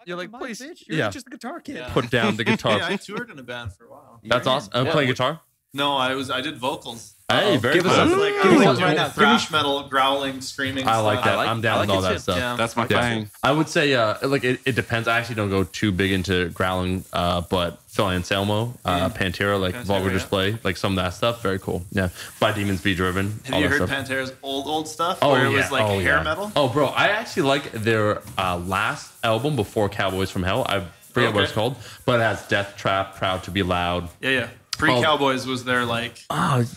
You're like, please, bitch. You're just a guitar kid. Yeah. put down the guitar. Yeah, I toured in a band for a while. That's awesome. I'm Yeah. playing guitar. No, I did vocals. Hey, very Give cool. us I was Give like, me I was something right now. thrash metal, growling, screaming. I like stuff. that. I'm down with all that stuff. Yeah. That's my Yeah. thing. I would say, like, it depends. I actually don't go too big into growling, but Phil Anselmo, Pantera, like Pantera, vulgar yeah. display, like some of that stuff, very cool. Yeah, By Demons Be Driven. Have all you that heard stuff. Pantera's old stuff where it was like hair metal? Oh, bro, I actually like their last album before Cowboys from Hell. I forget what it's called, but it has Death Trap, Proud to Be Loud. Yeah. Pre-Cowboys was their like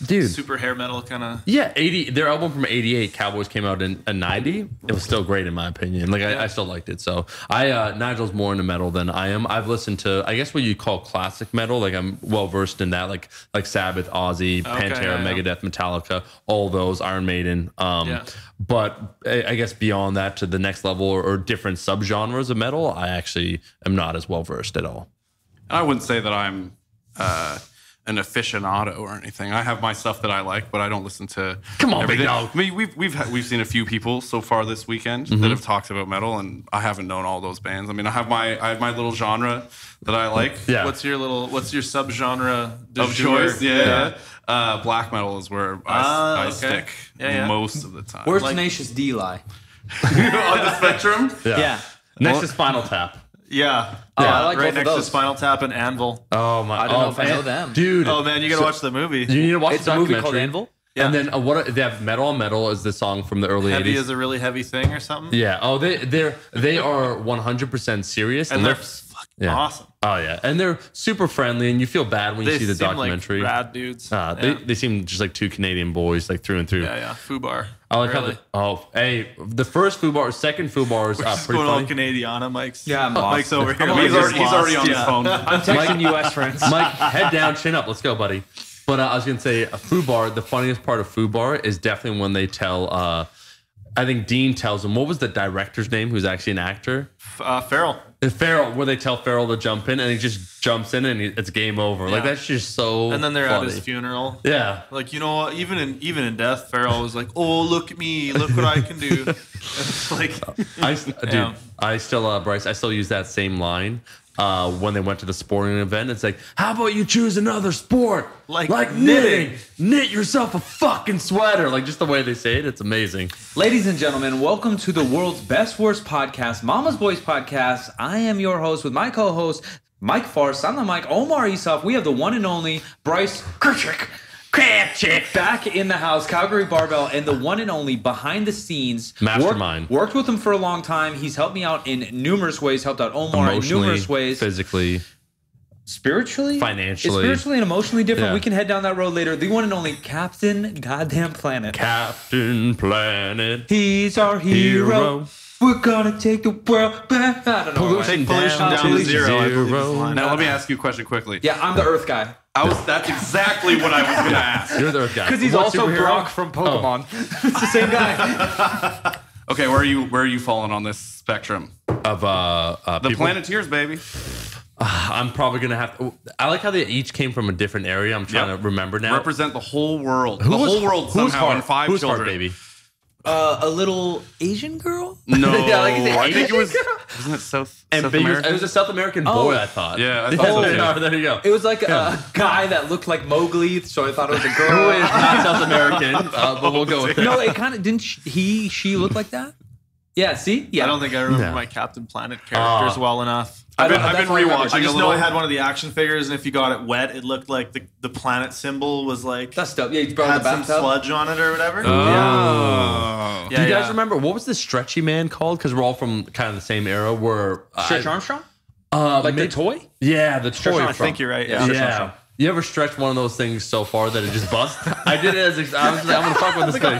dude. super hair metal kind of. Yeah, 80. Their album from '88, Cowboys came out in 90. It was still great in my opinion. Like I still liked it. So Nigel's more into metal than I am. I've listened to, I guess, what you call classic metal. Like I'm well versed in that. Like Sabbath, Ozzy, Pantera, Megadeth, Metallica, all those, Iron Maiden. But I guess beyond that to the next level or different subgenres of metal, I actually am not as well versed at all. I wouldn't say that I'm an aficionado or anything. I have my stuff that I like, but I don't listen to. Come on, everything. big dog. I mean, we've seen a few people so far this weekend that have talked about metal, and I haven't known all those bands. I mean, I have my little genre that I like. Yeah. What's your subgenre Of choice, yeah. Black metal is where I stick most of the time. Where's Tenacious D lie? On the spectrum? Yeah. Next to Spinal Tap. Yeah. I like right both of next to those. Spinal Tap and Anvil. Oh my! I don't know if I know them. dude. Oh man, you gotta watch the movie. You need to watch It's the a movie documentary. called Anvil? Yeah. And then they have Metal on Metal is the song from the early Heavy 80s. is a really heavy thing or something. Yeah. Oh, they are 100% serious And they're they're fucking awesome. Oh yeah, and they're super friendly, and you feel bad when you see the seem documentary. Like rad dudes. They seem just like two Canadian boys, like through and through. Yeah. Fubar. I like really. the first Fubar, second Fubar is Just pretty going all funny. Canadiana. Mike's Lost. over here. He's already on his phone. I'm texting US friends. Mike, head down, chin up. Let's go, buddy. But I was gonna say, Fubar. The funniest part of Fubar is definitely when they tell. I think Dean tells him, what was the director's name, who's actually an actor? Farrell. Farrell, where they tell Farrell to jump in, and he just jumps in, and it's game over. Like, that's just so And then they're funny. at his funeral. Yeah. Like, you know, even in death, Farrell was like, "Oh, look at me, look what I can do." It's like, I still, Bryce, I still use that same line when they went to the sporting event. It's like, how about you choose another sport? Like knitting. Knit yourself a fucking sweater. Like, just the way they say it, it's amazing. Ladies and gentlemen, welcome to the world's best worst podcast, Mama's Boys Podcast. I am your host with my co-host, Mike Farce. I'm the Mike Omar Isaf. We have the one and only Bryce Kirchick back in the house, Calgary Barbell, and the one and only behind the scenes Mastermind. Worked with him for a long time. He's helped me out in numerous ways, helped out Omar in numerous ways. Physically. Spiritually? Financially. Spiritually and emotionally different. Yeah. We can head down that road later. The one and only Captain Goddamn Planet. Captain Planet. He's our hero. We're gonna take the world back. I don't know. take pollution down to zero. I believe is the line. Now let me ask you a question quickly. Yeah, I'm the Earth guy. That's exactly what I was gonna ask. You're the Earth guy. Because he's What also superhero? Brock from Pokemon. It's the same guy. Okay, where are you falling on this spectrum? Of The people? Planeteers, baby. I'm probably gonna have to. I like how they each came from a different area. I'm trying to remember now. Represent the whole world. Who the was- whole world who was somehow Hart? in 5 Who's children. Hart, baby? A little Asian girl? No, Yeah, like, is it I think it was. Asian? Wasn't it South Ambiguous. American? It was a South American boy, I thought. Yeah, I thought so, too. yeah, there you go. It was like a guy that looked like Mowgli, so I thought it was a Who girl. is not South American, but we'll go with it. No, it kind of didn't. She look like that? Yeah. See? Yeah. I don't think I remember No. my Captain Planet characters well enough. I've been that's all I remember. rewatching I a just know little. I had one of the action figures, and if you got it wet, it looked like the planet symbol was like That's dope. Yeah, you brought had the some bathtub. sludge on it or whatever. Oh. Yeah, Do you guys remember what was the stretchy man called? Because we're all from kind of the same era. Where Stretch Armstrong? like The toy? Yeah, the toy. I think you're right. Yeah. Yeah. You ever stretch one of those things so far that it just busts? I did it as I was like, I'm gonna fuck with this thing.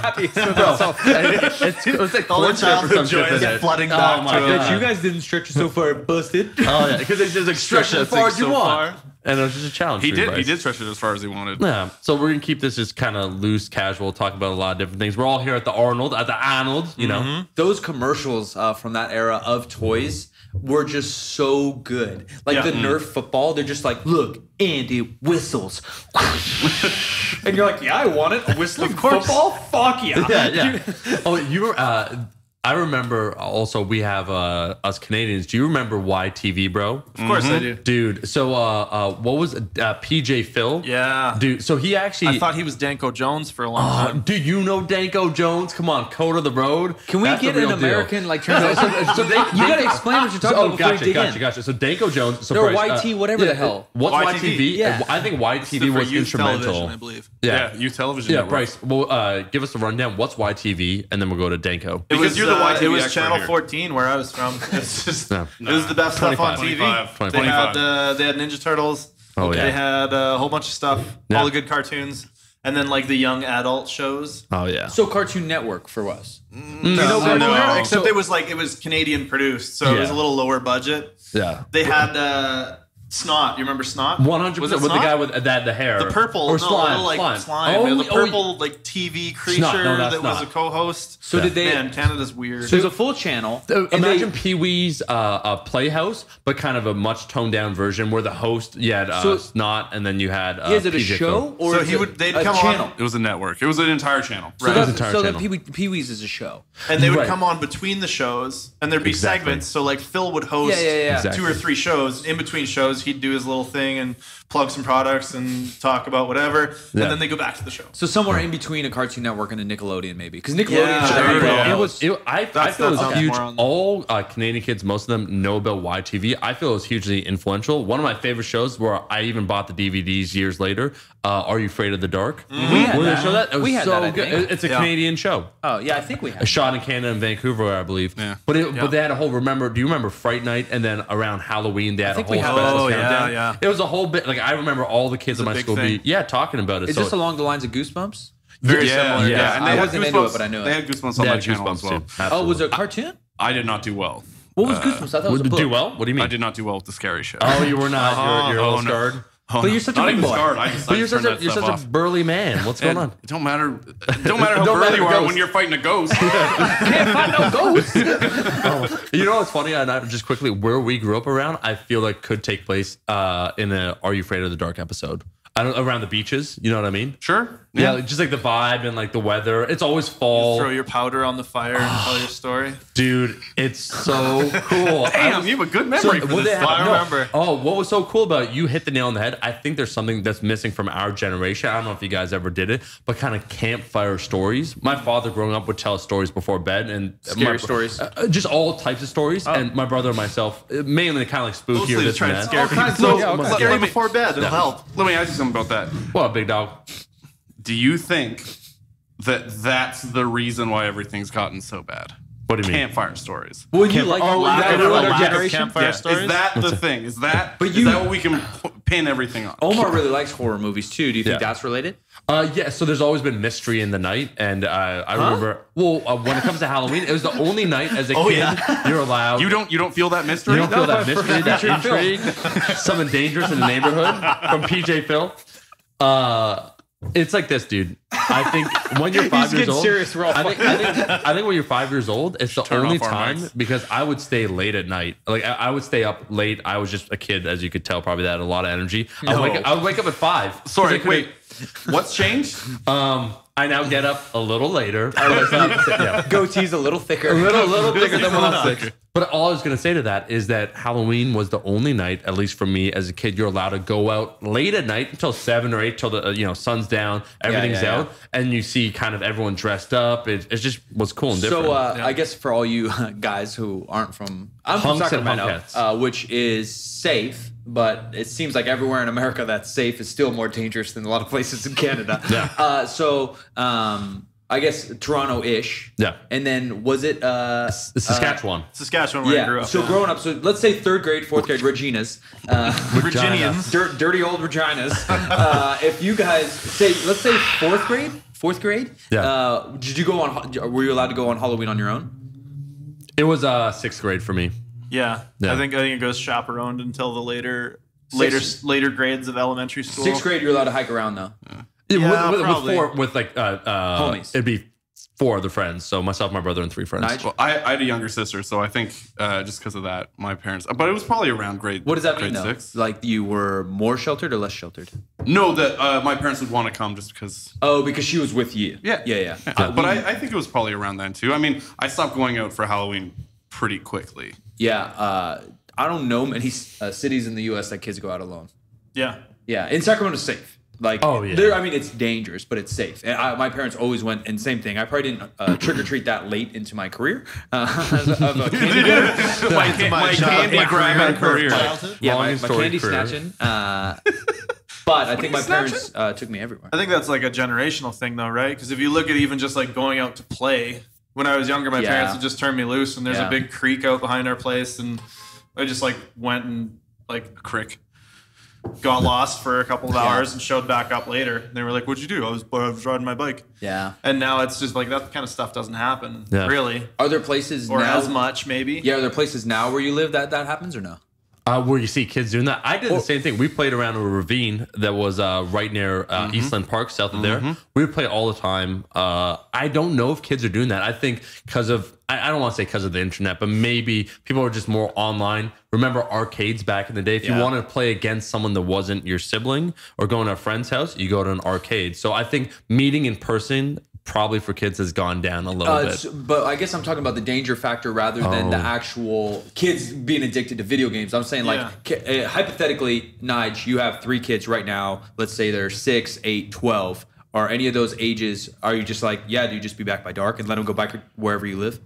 It was like All the corn syrup or some childhood shit joys in it. flooding Oh back my to God. You guys didn't stretch it so far it busted. Oh yeah, because it's just like stretch as far as you so want, far. and it was just a challenge. He for you did. He guys. did stretch it as far as he wanted. Yeah, so we're gonna keep this just kind of loose, casual, talk about a lot of different things. We're all here at the Arnold, you know. Those commercials from that era of toys were just so good. Like the Nerf football, they're just like, look, and it whistles. And you're like, yeah, I want it. A whistling football? Fuck yeah. Yeah. Oh, you were I remember also we have us Canadians. Do you remember YTV, bro? Of course I do. Dude, so what was PJ Phil? Yeah. Dude, so he actually I thought he was Danko Jones for a long time. do you know Danko Jones? Come on, code of the road. Can we That's the get an real deal. American like translation? So they, You got to explain what you're talking about before you dig in. Gotcha. So Danko Jones. So Or Bryce, YT, whatever the hell. What's YTV? YTV? Yeah. I think YTV For was youth instrumental. television, I believe. Yeah. Youth television. Yeah, network. Bryce. Well, give us a rundown. What's YTV, and then we'll go to Danko. Because you're the YTV It was expert Channel here. 14 where I was from. It's just No. it was the best stuff on 25. TV. 25. They had Ninja Turtles. Oh, yeah. They had a whole bunch of stuff. Yeah. All the good cartoons. And then like the young adult shows. Oh yeah. So Cartoon Network for us. No, except So- it was Canadian produced, so it was Yeah. a little lower budget. Yeah. They had Snot. You remember Snot? 100% Was it with the Snot? guy with the hair. The purple, or no, slime, little, like slime. Oh, the purple like TV creature Snot. No, that's that was not. a co-host. So did they? Man, Canada's weird. There's a full channel. and Imagine they- Pee Wee's Playhouse, but kind of a much toned down version where the host you had So- Snot, and then you had is it a PJ show Phil. or So is he it would- they'd a come on- channel? It was a network. It was an entire channel. So Right. that's Entire so channel. that Pee Wee's is a show. and they would Right. come on between the shows, and there'd be Exactly. segments. So like Phil would host Yeah. Exactly. 2 or 3 shows. In between shows, he'd do his little thing and plug some products and talk about whatever. Yeah. And then they go back to the show. So somewhere in between a Cartoon Network and a Nickelodeon, maybe because Nickelodeon. Yeah, should there have you been- go. It was. I feel it was sounds huge. more on- All Canadian kids, most of them know about YTV. I feel it was hugely influential. One of my favorite shows, where I even bought the DVDs years later. Are You Afraid of the Dark? We had Where they that. show that. It was We had so that, I good. think. It's a Yeah. Canadian show. Oh yeah, I think we have. Shot in Canada and Vancouver, I believe. Yeah. But they had a whole. Do you remember Fright Night? And then around Halloween, they had a think whole we have special that. Oh, countdown. yeah. It was a whole bit. Like I remember all the kids in a my big school thing. talking about it. Is So this along the lines of Goosebumps? Very Yeah, similar. yeah. And I they had wasn't into Goosebumps- it, but I knew it. They had Goosebumps they on had that channel Goosebumps as well. too. Oh, was Absolutely. it a cartoon? I did not do well. What was Goosebumps? I thought it was a book. Do well? What do you mean? I did not do well with the scary show. Oh, you were not. You're a little no. scarred. Oh, But no. you're such a Not big even boy. scarred. I just But you're turned such that a stuff off. burly man. What's going And on? It don't matter. It don't matter how Don't burly matter you are ghost. when you're fighting a ghost. Can't find no ghosts. You know what's funny? And just quickly, where we grew up around, I feel like could take place in a "Are You Afraid of the Dark" episode. Around the beaches. You know what I mean? Sure. Yeah, like, just like the vibe and like the weather. It's always fall, Throw your powder on the fire and tell your story. dude. It's so cool. Damn, you have a good memory for what this they have- stuff. I remember. Oh, what was so cool about it, you hit the nail on the head. I think there's something that's missing from our generation. I don't know if you guys ever did it, but kind of campfire stories. My father growing up would tell us stories before bed and Scary stories? just all types of stories. And my brother and myself, mainly kind of like spooky or Mostly to this try and and that. scare people. So, Yeah, okay. Scare you before bed. It'll help. Let me ask you something about that. What, big dog? Do you think that that's the reason why everything's gotten so bad? What do you mean? Campfire stories. Well, you like lack of- everyone a in our lack of generation? campfire Yeah, stories? Is that the thing? Is that But is you- that what we can pin everything on? Omar really likes horror movies too. Do you think Yeah. that's related? Yeah, so there's always been mystery in the night, and I remember. Well, when it comes to Halloween, it was the only night as a kid you're allowed. You don't feel that mystery? You don't feel that mystery, that feature film. intrigue, something dangerous in the neighborhood from PJ Phil. It's like this, dude. I think when you're 5 years getting old, serious, we're all I think when you're 5 years old, it's the turn only off our time mics. because I would stay late at night. Like I would stay up late. I was just a kid, as you could tell, probably that had a lot of energy. I would wake up at 5. Sorry, 'Cause I wait. What's changed? I now get up a little later. Yeah. Goatee's a little thicker. A little bigger than when I was 6. But all I was going to say to that is that Halloween was the only night, at least for me as a kid, you're allowed to go out late at night until 7 or 8 till the sun's down, everything's yeah. out, and you see kind of everyone dressed up. It just was cool and different. So I guess for all you guys who aren't from, I'm from Hunks and Sacramento, hunkheads. which is safe, but it seems like everywhere in America that's safe is still more dangerous than a lot of places in Canada. Yeah. So I guess Toronto-ish. Yeah. And then was it Saskatchewan. Saskatchewan, where I grew Yeah. up. So growing up, so let's say 3rd grade, 4th grade, Regina's. Virginians. Dirty old Reginas. If you guys say, let's say 4th grade. Yeah. Did you go on? Were you allowed to go on Halloween on your own? It was 6th grade for me. Yeah. Yeah. I think it goes chaperoned until the later grades of elementary school. 6th grade, you're allowed to hike around though. Yeah, probably. With like Homies. it'd be 4 other friends. So myself, my brother, and 3 friends. Nice. Well, I had a younger sister, so I think just because of that, my parents. But it was probably around grade. What does that mean, grade though? 6. Like you were more sheltered or less sheltered? No, that my parents would want to come just because. Oh, because she was with you. Yeah. Yeah. But I think it was probably around then too. I mean, I stopped going out for Halloween pretty quickly. Yeah. I don't know many cities in the U.S. that kids go out alone. Yeah. Yeah, in Sacramento's safe. Like, Oh, yeah. I mean, it's dangerous, but it's safe. And my parents always went, and same thing. I probably didn't trick or treat that late into my career of a candy getter. my candy grabbing career. Yeah, Long my story candy career. snatching. But I think my parents took me everywhere. I think that's like a generational thing, though, right? Because if you look at even just like going out to play, when I was younger, my parents would just turn me loose, and there's a big creek out behind our place, and I just like went and like Crick. got lost for a couple of hours and showed back up later. And they were like, "What'd you do?" I was riding my bike. Yeah. And now it's just like that kind of stuff doesn't happen, Yeah. really, Are there places or now? as much maybe. Yeah, are there places now where you live that happens or no? Where you see kids doing that. I did the same thing. We played around a ravine that was right near Eastland Park, south of there. We would play all the time. I don't know if kids are doing that. I think because of, I don't want to say because of the internet, but maybe people are just more online. Remember arcades back in the day? If you wanted to play against someone that wasn't your sibling or going to a friend's house, you go to an arcade. So I think meeting in person probably for kids has gone down a little bit. But I guess I'm talking about the danger factor rather than the actual kids being addicted to video games. I'm saying, like, hypothetically, Nige, you have 3 kids right now. Let's say they're 6, 8, 12. Are any of those ages, are you just like, yeah, do you just be back by dark and let them go back wherever you live?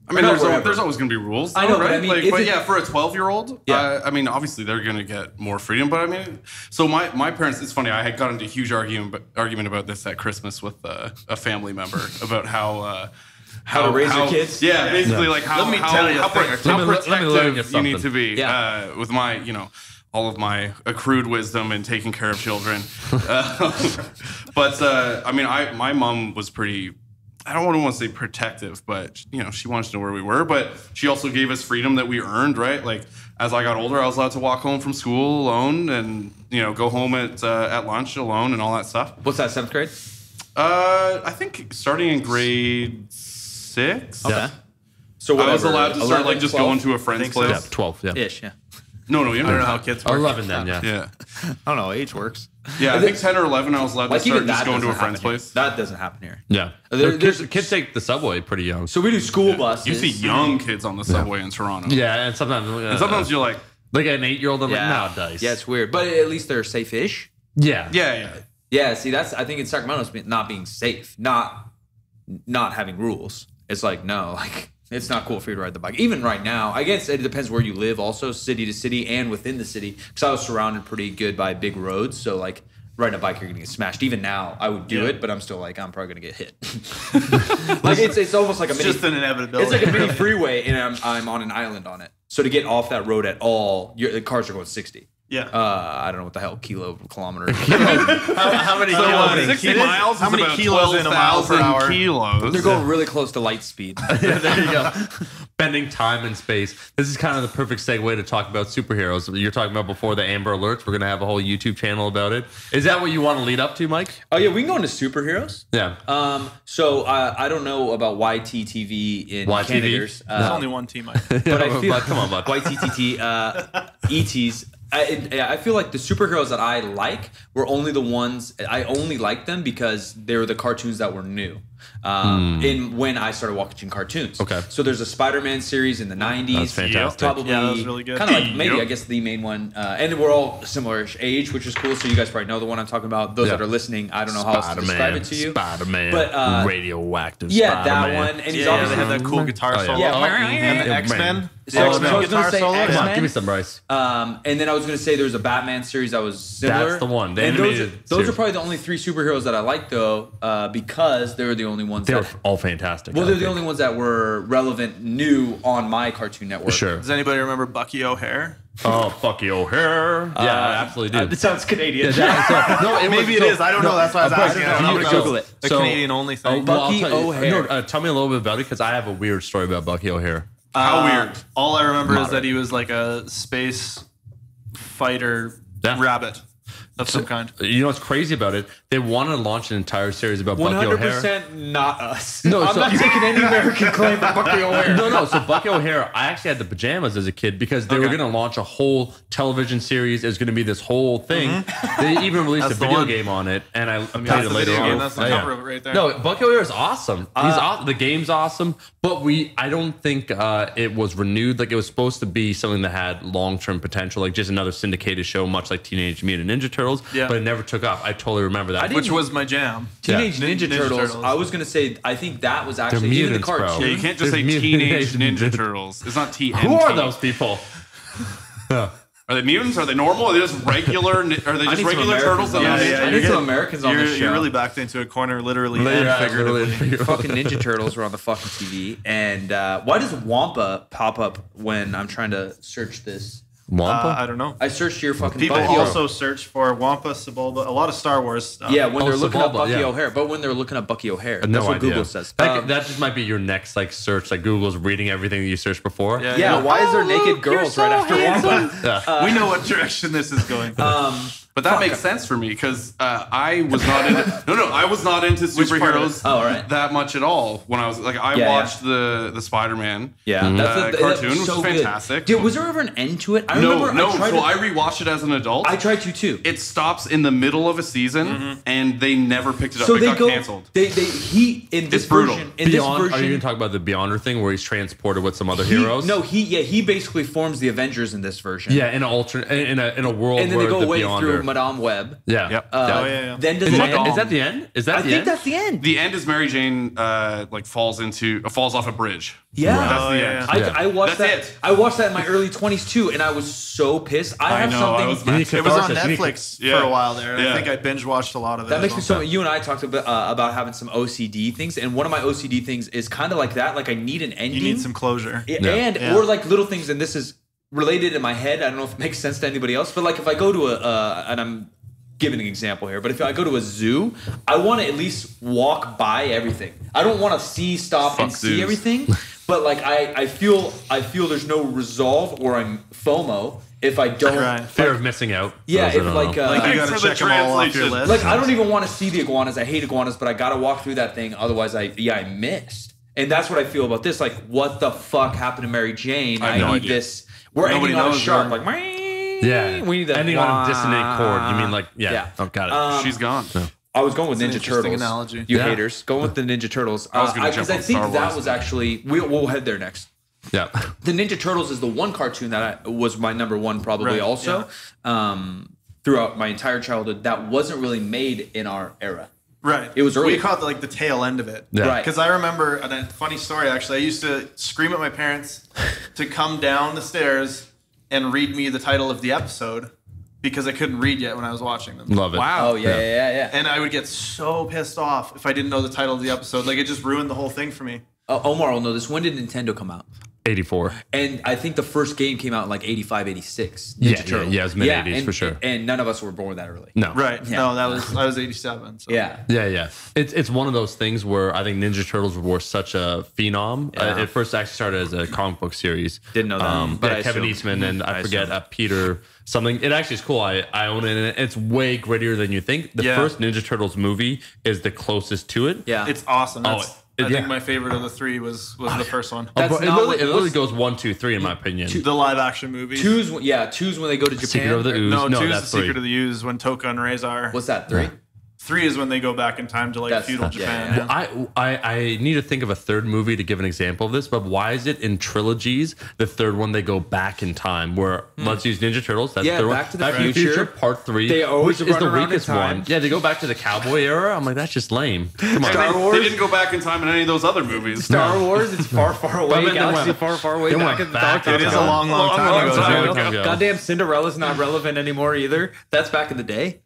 I mean, there's always going to be rules. I know, right? but I mean, like, but yeah, for a 12-year-old, I mean, obviously they're going to get more freedom. But I mean, so my parents, it's funny, I had got into a huge argument about this at Christmas with a family member about how to raise your kids? Yeah, basically like how protective you need to be with my, all of my accrued wisdom and taking care of children. But I mean, my mom was pretty, I don't want to say protective, but she wanted to know where we were. But she also gave us freedom that we earned, right? Like as I got older, I was allowed to walk home from school alone, and go home at lunch alone and all that stuff. What's that, 7th grade? I think starting in grade 6. Okay. Yeah. So I was allowed to start 11, like just 12? going to a friend's place. Yeah, 12, yeah. Ish, yeah. No, younger. I don't know how kids work. 11 then, yeah. Yeah, I don't know. Age works. I think 10 or 11. I was allowed to start just going to a friend's here. place. That doesn't happen here. Yeah. Kids take the subway pretty young. So we do school buses. You see young kids on the subway in Toronto. Yeah, and sometimes You're like, an 8-year-old, I'm like, nah, dice. Yeah, it's weird. But at least they're safe-ish. Yeah. Yeah, see, I think in Sacramento, it's not being safe, not having rules. It's like, no, like, it's not cool for you to ride the bike. Even right now, I guess it depends where you live also, city to city and within the city. Because I was surrounded pretty good by big roads. So, like, riding a bike, you're going to get smashed. Even now, I would do it, but I'm still like, I'm probably going to get hit. Like, it's almost like a mini... Just an inevitability. It's like a mini freeway, and I'm on an island on it. So to get off that road at all, the cars are going 60. Yeah. I don't know what the hell kilometers. How many kilos? 60 miles. How many kilos in a mile per hour? Kilos. They're going really close to light speed. Yeah, there you go. Bending time and space. This is kind of the perfect segue to talk about superheroes. You're talking about before the Amber Alerts. We're going to have a whole YouTube channel about it. Is that what you want to lead up to, Mike? Oh yeah, we can go into superheroes. Yeah. So I don't know about YTTV in YTV? Canada's. There's only one team. But I feel come on, bud. YTTT, ETs. I feel like the superheroes that I like were only the ones I only liked them because they were the cartoons that were new. In when I started watching cartoons. Okay. So there's a Spider-Man series in the 90s. That's fantastic. Probably Yeah, that was really good. Kind of like maybe I guess the main one. And we're all similar age, which is cool. So you guys probably know the one I'm talking about. Those that are listening, I don't know how else to describe it to you. Spider-Man. But radioactive. yeah, Spider-Man. that one. And he's Yeah, obviously they have that cool guitar solo. Yeah. And the X-Men. So I was X-Men gonna guitar say solo. X-Men. Come on, give me some, Bryce. And then I was going to say there's a Batman series that was similar. That's the one. The And those animated are series. probably the only 3 superheroes that I like, though, because they were the only ones They were that... all fantastic. Well, I they're the think. only ones that were relevant, new on my Cartoon Network. Sure. Does anybody remember Bucky O'Hare? Oh, fuck you, hair. Yeah, I absolutely do. It sounds Canadian. Maybe it is. I don't know. That's why I was asking. I'm going to Google it. A Canadian-only thing. Bucky I'll tell you- O'Hare. No, tell me a little bit about it because I have a weird story about Bucky O'Hare. How weird. All I remember is that he was like a space fighter rabbit. of some kind. You know what's crazy about it? They want to launch an entire series about Bucky O'Hare. 100% not us. No, I'm not taking any American claim for Bucky O'Hare. No. So Bucky O'Hare, I actually had the pajamas as a kid because they were going to launch a whole television series. It was going to be this whole thing. They even released a video game on it, and I played it later on. That's the cover of it right there. No, Bucky O'Hare is awesome. He's awesome. The game's awesome, but I don't think it was renewed. Like it was supposed to be something that had long-term potential, like just another syndicated show, much like Teenage Mutant Ninja Turtles. Yeah. But it never took off. I totally remember that, which was my jam. Teenage Ninja Turtles. I was gonna say, I think that was actually mutants, the cartoon. Yeah, you can't just say Teenage Ninja Turtles. It's not TNT. Who are those people? Are they mutants? Are they normal? Are they just regular? Are they just regular turtles? I need some Americans on the show. You're really backed into a corner, literally and figuratively. Fucking Ninja Turtles were on the fucking TV. And why does Wampa pop up when I'm trying to search this? Wampa? I don't know. I searched your fucking People also search for Wampa, Sebulba, a lot of Star Wars stuff. Yeah, when they're looking up Bucky O'Hare. But when they're looking up Bucky O'Hare, that's what Google says. That just might be your next like search. Like Google's reading everything that you searched before. Yeah. Why is there naked girls right after Wampa? We know what direction this is going. But that makes sense for me because I was not into I was not into superheroes that much at all when I was like I watched the Spider-Man cartoon, which was fantastic. Dude, was there ever an end to it? I rewatched it as an adult. I tried to too. It stops in the middle of a season and they never picked it up. It got canceled. It's brutal. In this version, are you going to talk about the Beyonder thing where he's transported with some other heroes? No, he basically forms the Avengers in this version. Yeah, in a world and then where they go away Beyonder through Madame Web. Yeah. Yep. Then does is that the end? Is that I think that's the end. The end is Mary Jane falls off a bridge. Yeah. That's the end. I watched that's that. it. I watched that in my early 20s too, and I was so pissed. It was on Netflix for a while there. I think I binge watched a lot of it. That makes me so. You and I talked about having some OCD things, and one of my OCD things is kind of like that. Like I need an ending. You need some closure. Or like little things, and this is related in my head. I don't know if it makes sense to anybody else, but like if I go to and I'm giving an example here, but if I go to a zoo, I want to at least walk by everything. I don't want to stop and see everything, but like I feel there's no resolve or I'm FOMO if I don't fear of missing out. Yeah, if like you gotta check them all off your list. Like I don't even want to see the iguanas. I hate iguanas, but I gotta walk through that thing. Otherwise, I missed. And that's what I feel about this. Like, what the fuck happened to Mary Jane? I need this. We're ending on a sharp, like, yeah. We need that. Ending on a dissonant chord. You mean like, oh, got it. She's gone. No. I was going with Ninja Turtles. Analogy. You haters. Going with the Ninja Turtles. I was going to jump on Star Wars. That was actually, we'll head there next. Yeah. The Ninja Turtles is the one cartoon that was my number one probably also. Yeah. Throughout my entire childhood, that wasn't really made in our era. Right. It was early. We caught the tail end of it. Yeah. Right. Because I remember a funny story, actually. I used to scream at my parents to come down the stairs and read me the title of the episode because I couldn't read yet when I was watching them. Love it. Wow. Oh, yeah. And I would get so pissed off if I didn't know the title of the episode. Like, it just ruined the whole thing for me. Omar will know this. When did Nintendo come out? 84. And I think the first game came out in like 85, 86. Yeah, it was mid-80s for sure. And none of us were born that early. No. Right. Yeah. No, I was 87. So. Yeah. It's one of those things where I think Ninja Turtles were such a phenom. Yeah. It first actually started as a comic book series. Didn't know that. But Kevin Eastman and I forget Peter something. It actually is cool. I own it, and it's way grittier than you think. The first Ninja Turtles movie is the closest to it. Yeah. It's awesome. I think my favorite of the three was the first one. It literally goes 1, 2, 3 in my opinion. The live action movie. Two's when they go to Japan. Secret of the Ooze. No, two's that's the Secret of the Ooze when Toka and Rezar. What's that? 3? 3 is when they go back in time to like feudal Japan. Well, I need to think of a third movie to give an example of this, but why is it in trilogies the third one they go back in time? Where let's use Ninja Turtles. That's the third Back to the Back Future. Part 3. They always which is the run around weakest in time. one. Yeah, they go back to the cowboy era. I'm like, that's just lame. Come on. Star Wars. They didn't go back in time in any of those other movies. Star Wars, it's far, far away. Galaxy far, far away. Back in the dark. It is a long time ago. Goddamn Cinderella's not relevant anymore either. That's back in the day.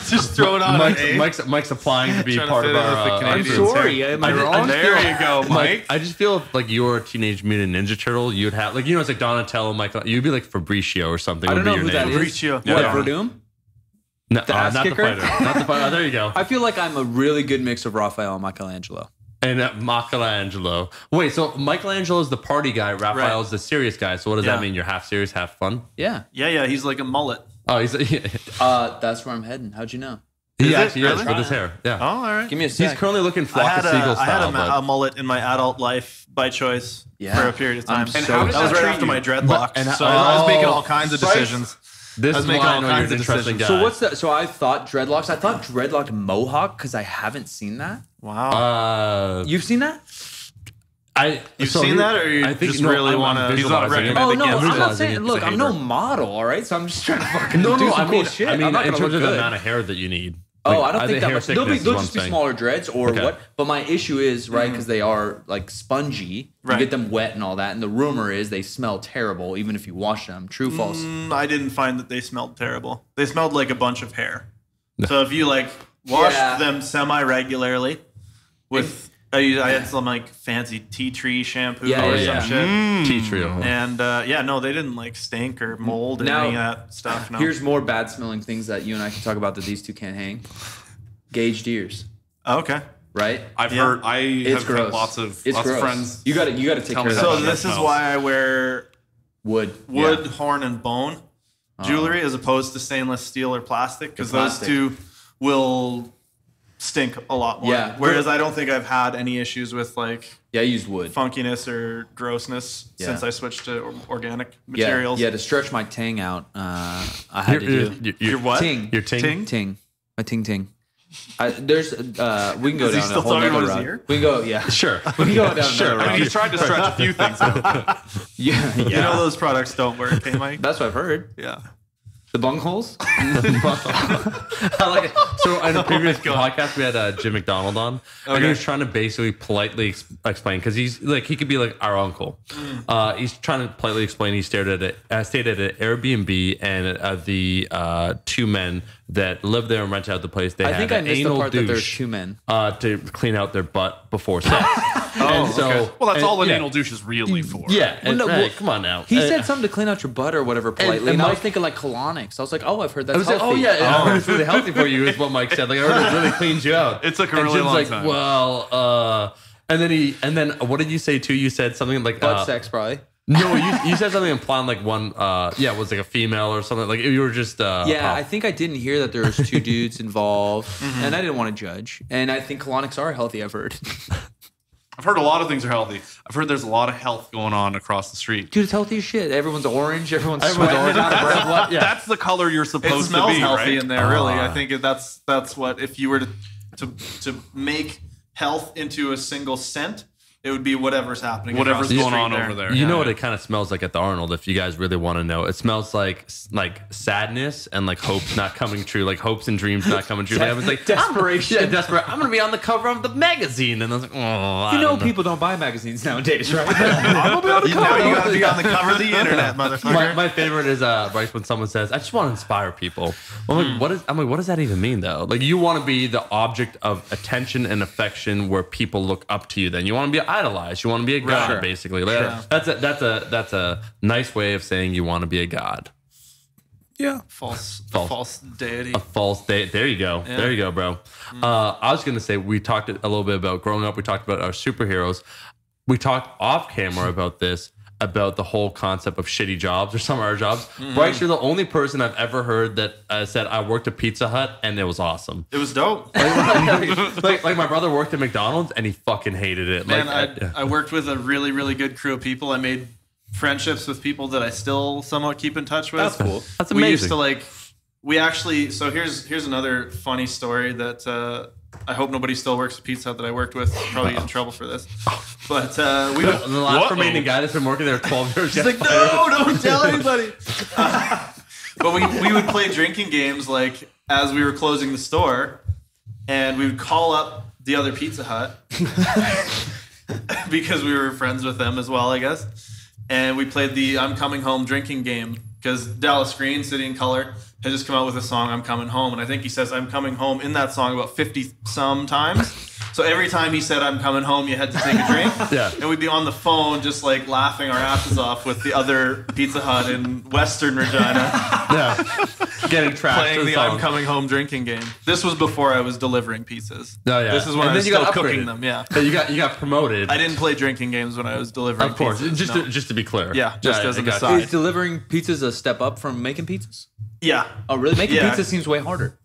Just throw it on. Mike's applying to be part of our. I'm sorry. Am I wrong? There you go, Mike. I just feel like you're a Teenage Mutant Ninja Turtle. You'd have it's like Donatello, Michael. You'd be like Fabricio or something. I don't know who that is. Fabricio. What, Verdum? No, The ass not kicker? the fighter. Not the fighter. Oh, there you go. I feel like I'm a really good mix of Raphael and Michelangelo. And Michelangelo. Wait, so Michelangelo is the party guy. Raphael's the serious guy. So what does that mean? You're half serious, half fun? Yeah. Yeah. He's like a mullet. Oh, he's that's where I'm heading. How'd you know? He actually is with his hair. Yeah. Oh, all right. Give me a sec. He's currently looking Flock of Seagull I had style. a mullet in my adult life by choice for a period of time. And that was right after my dreadlocks. So I was making all kinds of decisions. This I was making all kinds of interesting decisions. guy. So what's that? So I thought dreadlocks. I thought dreadlocked mohawk because I haven't seen that. Wow. You've seen that? You've seen that, or you just really want to? He's not recommending. Oh no, I'm not saying. Look, I'm no model, all right. So I'm just trying to fucking do some cool shit. I mean, I'm not in gonna terms look of the good. amount of hair that you need. Oh, I don't think that much. They'll just be saying. smaller dreads or what. But my issue is, right, because they are like spongy. You get them wet and all that. And the rumor is they smell terrible, even if you wash them. True, false? I didn't find that they smelled terrible. They smelled like a bunch of hair. So if you like wash them semi-regularly with... I had some like fancy tea tree shampoo or some shit. Tea tree. And no, they didn't like stink or mold or any of that stuff. No. Here's more bad smelling things that you and I can talk about that these two can't hang. Gauged ears. Okay. Right? I've heard. I have had lots of friends. You got to take care of that. So this is why I wear wood, horn, and bone jewelry as opposed to stainless steel or plastic, because those two will stink a lot more. Yeah. Whereas I don't think I've had any issues with like I use wood funkiness or grossness since I switched to organic materials. Yeah, to stretch my tang out, I had to do your what? Ting. Your ting? Ting. My ting. There's we can go Is he down still a whole talking nother about his route. ear? We can go, Sure. We can go down. Sure. I mean, he's tried to stretch a few things out. Yeah. You know those products don't work, hey Mike? That's what I've heard. Yeah. The bungholes? I like it. So in a previous podcast, we had Jim McDonald on, and he was trying to basically politely explain, because he's like, he could be like our uncle. He's trying to politely explain. He stayed at an Airbnb, and the two men that lived there and rented out the place, they I had think I an missed the anal part that there's douche two men. to clean out their butt before sex. Well, that's all an anal douche is really for. Yeah, come on now. He said something to clean out your butt or whatever politely, and I was thinking like colonics. I was like, oh, I've heard that's healthy. Oh yeah, it's really healthy for you, is what Mike said. Like, I heard it really cleans you out. It took a really long time. Well, and then what did you say too? You said something like butt sex, probably. No, you said something implying like one, it was like a female or something. Like you were just. I think I didn't hear that there was two dudes involved, and I didn't want to judge. And I think colonics are healthy. I've heard. I've heard a lot of things are healthy. I've heard there's a lot of health going on across the street. Dude, it's healthy as shit. Everyone's orange. Everyone's sweating out of breath. That's the color you're supposed to be. It smells healthy right? in there, really. I think that's what, if you were to make health into a single scent, it would be whatever's happening. Whatever's going on over there. You know what it kind of smells like at the Arnold, if you guys really want to know. It smells like sadness and like hopes not coming true, like hopes and dreams not coming true. Like, I was like, desperation. Desperate. I'm going to be on the cover of the magazine. And I was like, people don't buy magazines nowadays, right? I'm going to be on the cover. You got to be on the cover of the internet, motherfucker. My favorite is Bryce, when someone says, I just want to inspire people. I'm like, what does that even mean though? Like, you want to be the object of attention and affection where people look up to you. Then you want to be idolized. You want to be a god, basically. Like, that's a nice way of saying you want to be a god. Yeah, false deity. A false deity. There you go. Yeah. There you go, bro. I was gonna say, we talked a little bit about growing up. We talked about our superheroes. We talked off camera about this, about the whole concept of shitty jobs or some of our jobs. Bryce, you're the only person I've ever heard that said I worked at Pizza Hut and it was awesome. It was dope. like my brother worked at McDonald's and he fucking hated it. Man, I worked with a really, really good crew of people. I made friendships with people that I still somewhat keep in touch with. That's cool. That's amazing. We used to so here's another funny story that I hope nobody still works at Pizza Hut that I worked with. Probably get in trouble for this. But we the last remaining guy that's been working there 12 years. He's like, no, don't tell anybody. But we would play drinking games like as we were closing the store, and we would call up the other Pizza Hut because we were friends with them as well, I guess. And we played the I'm Coming Home drinking game because Dallas Green, City and Color, had just come out with a song, I'm Coming Home. And I think he says I'm coming home in that song about 50-some times. So every time he said I'm coming home, you had to take a drink. Yeah. And we'd be on the phone just like laughing our asses off with the other Pizza Hut in Western Regina. Yeah. Getting trashed. Playing the I'm Coming Home drinking game. This was before I was delivering pizzas. Oh, yeah. This is when I was still cooking them. Yeah. So you got promoted. I didn't play drinking games when I was delivering. Of course, pizzas, just to be clear. Yeah, just as an aside. Is delivering pizzas a step up from making pizzas? Yeah. Oh, really? Making pizza seems way harder.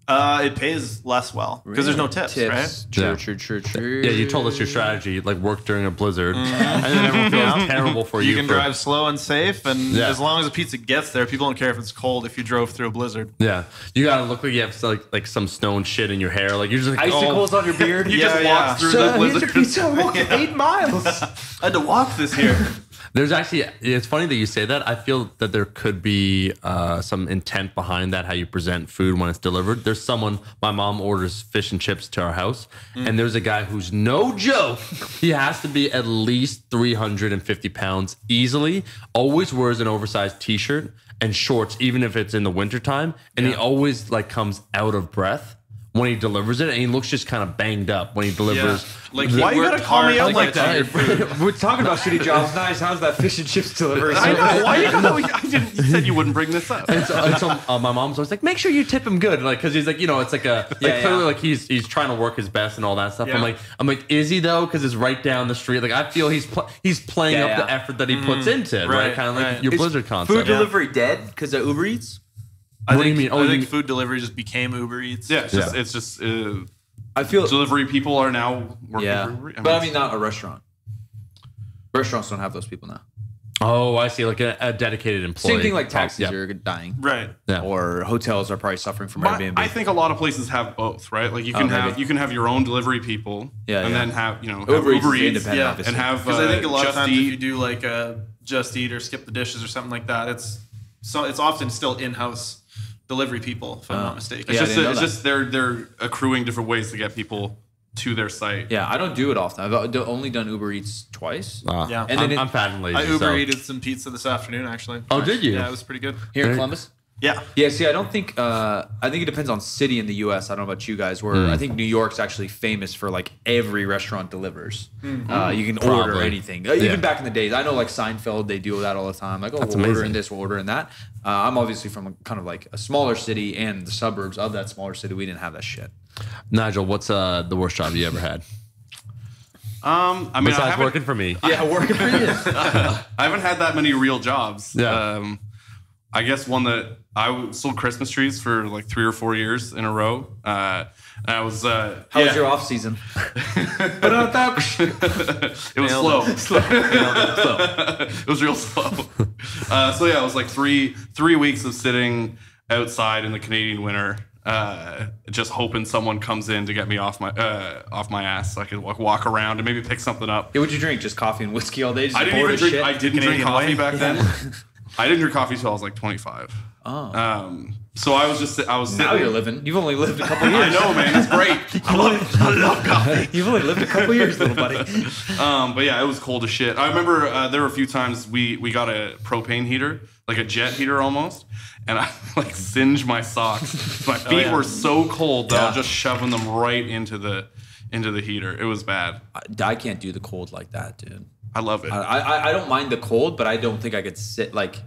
It pays less well because there's no tips, right? True. Yeah, you told us your strategy, like work during a blizzard, and then everyone feels terrible for you. You can drive slow and safe, and as long as the pizza gets there, people don't care if it's cold if you drove through a blizzard. Yeah, you gotta look like you have like some snow and shit in your hair, like you're just like icicles on your beard. You just walk through the blizzard. Here's your pizza. I'm walking 8 miles. I had to walk this here. There's actually, it's funny that you say that. I feel that there could be some intent behind that, how you present food when it's delivered. There's someone, my mom orders fish and chips to our house, and there's a guy who's no joke. He has to be at least 350 pounds easily, always wears an oversized t-shirt and shorts, even if it's in the wintertime, and he always like comes out of breath when he delivers it, and he looks just kind of banged up when he delivers. Yeah. Like, why you gotta call me out like that? We're talking about shitty jobs. Nice. How's that fish and chips delivery? I know. Why you gotta? You said you wouldn't bring this up. My mom's always like, make sure you tip him good, like because he's like, it's like a clearly like he's trying to work his best and all that stuff. Yeah. I'm like, is he though? Because it's right down the street. Like I feel he's playing up the effort that he puts into it, right? Kind of like your Blizzard concept. Food delivery dead because of Uber Eats. What do you mean? I think food delivery just became Uber Eats. Yeah, it's just. I feel delivery people are now working for Uber Eats. But I mean, not a restaurant. Restaurants don't have those people now. Oh, I see. Like a dedicated employee. Same thing like taxis are dying. Right. Yeah. Or hotels are probably suffering from Airbnb. I think a lot of places have both, right? Like you can have your own delivery people, then have Uber Eats, and have because I think a lot of times Eat. if you do like a Just Eat or Skip the Dishes or something like that, it's often still in-house delivery people, if I'm not mistaken. It's just they're accruing different ways to get people to their site. Yeah, I don't do it often. I've only done Uber Eats twice. Yeah, and then I'm fat and lazy. I Uber Eated some pizza this afternoon, actually. Oh, did you? Yeah, it was pretty good. Here in Columbus? Yeah. Yeah, see, I don't think, I think it depends on city in the U.S. I don't know about you guys, where I think New York's actually famous for like every restaurant delivers. You can order anything. Even back in the days, I know like Seinfeld, they do that all the time. Like, we're ordering this, we're ordering that. I'm obviously from kind of like a smaller city and the suburbs of that smaller city. We didn't have that shit. Nigel, what's the worst job you ever had? I mean, besides working for me. Yeah, working for you. I haven't had that many real jobs. Yeah. I guess one that I sold Christmas trees for like 3 or 4 years in a row. And I was. How was your off season? It was slow. It was real slow. So yeah, it was like three weeks of sitting outside in the Canadian winter, just hoping someone comes in to get me off my ass so I could walk around and maybe pick something up. Yeah, what'd you drink? Just coffee and whiskey all day? I didn't drink coffee back then. I didn't drink coffee until I was like 25. Oh. So I was sitting. Now you're living. You've only lived a couple years. I know, man. It's great. I love coffee. You've only lived a couple years, little buddy. But yeah, it was cold as shit. I remember there were a few times we got a propane heater, like a jet heater almost, and I like singed my socks. My feet were so cold that I was just shoving them right into the heater. It was bad. I can't do the cold like that, dude. I love it. I don't mind the cold, but I don't think I could sit like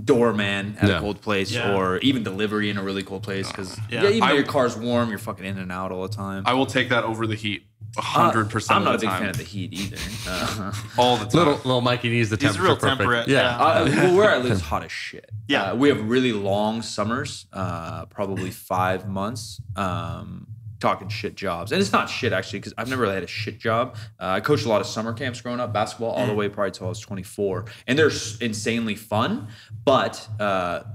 doorman at a cold place or even delivery in a really cold place because even though your car's warm, you're fucking in and out all the time. I will take that over the heat 100%. I'm not a big fan of the heat either. All the time. Little Mikey needs the temperature. He's real temperate. Well, where I live is hot as shit. Yeah, we have really long summers, probably 5 months. Talking shit jobs. And it's not shit, actually, because I've never really had a shit job. I coached a lot of summer camps growing up, basketball, all the way probably until I was 24. And they're insanely fun, but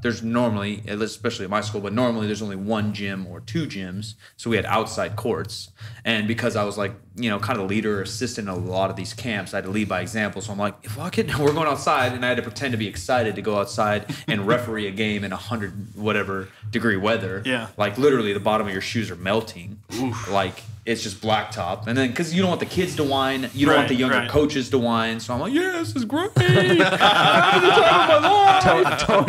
there's normally, especially at my school, but normally there's only 1 gym or 2 gyms. So we had outside courts. And because I was like, kind of leader or assistant in a lot of these camps, I had to lead by example. So I'm like, fuck it, we're going outside. And I had to pretend to be excited to go outside and referee a game in 100 whatever degree weather. Yeah. Like literally the bottom of your shoes are melting. Oof. Like it's just blacktop, and then because you don't want the kids to whine, you don't want the younger coaches to whine. So I'm like, yeah, this is great. Towing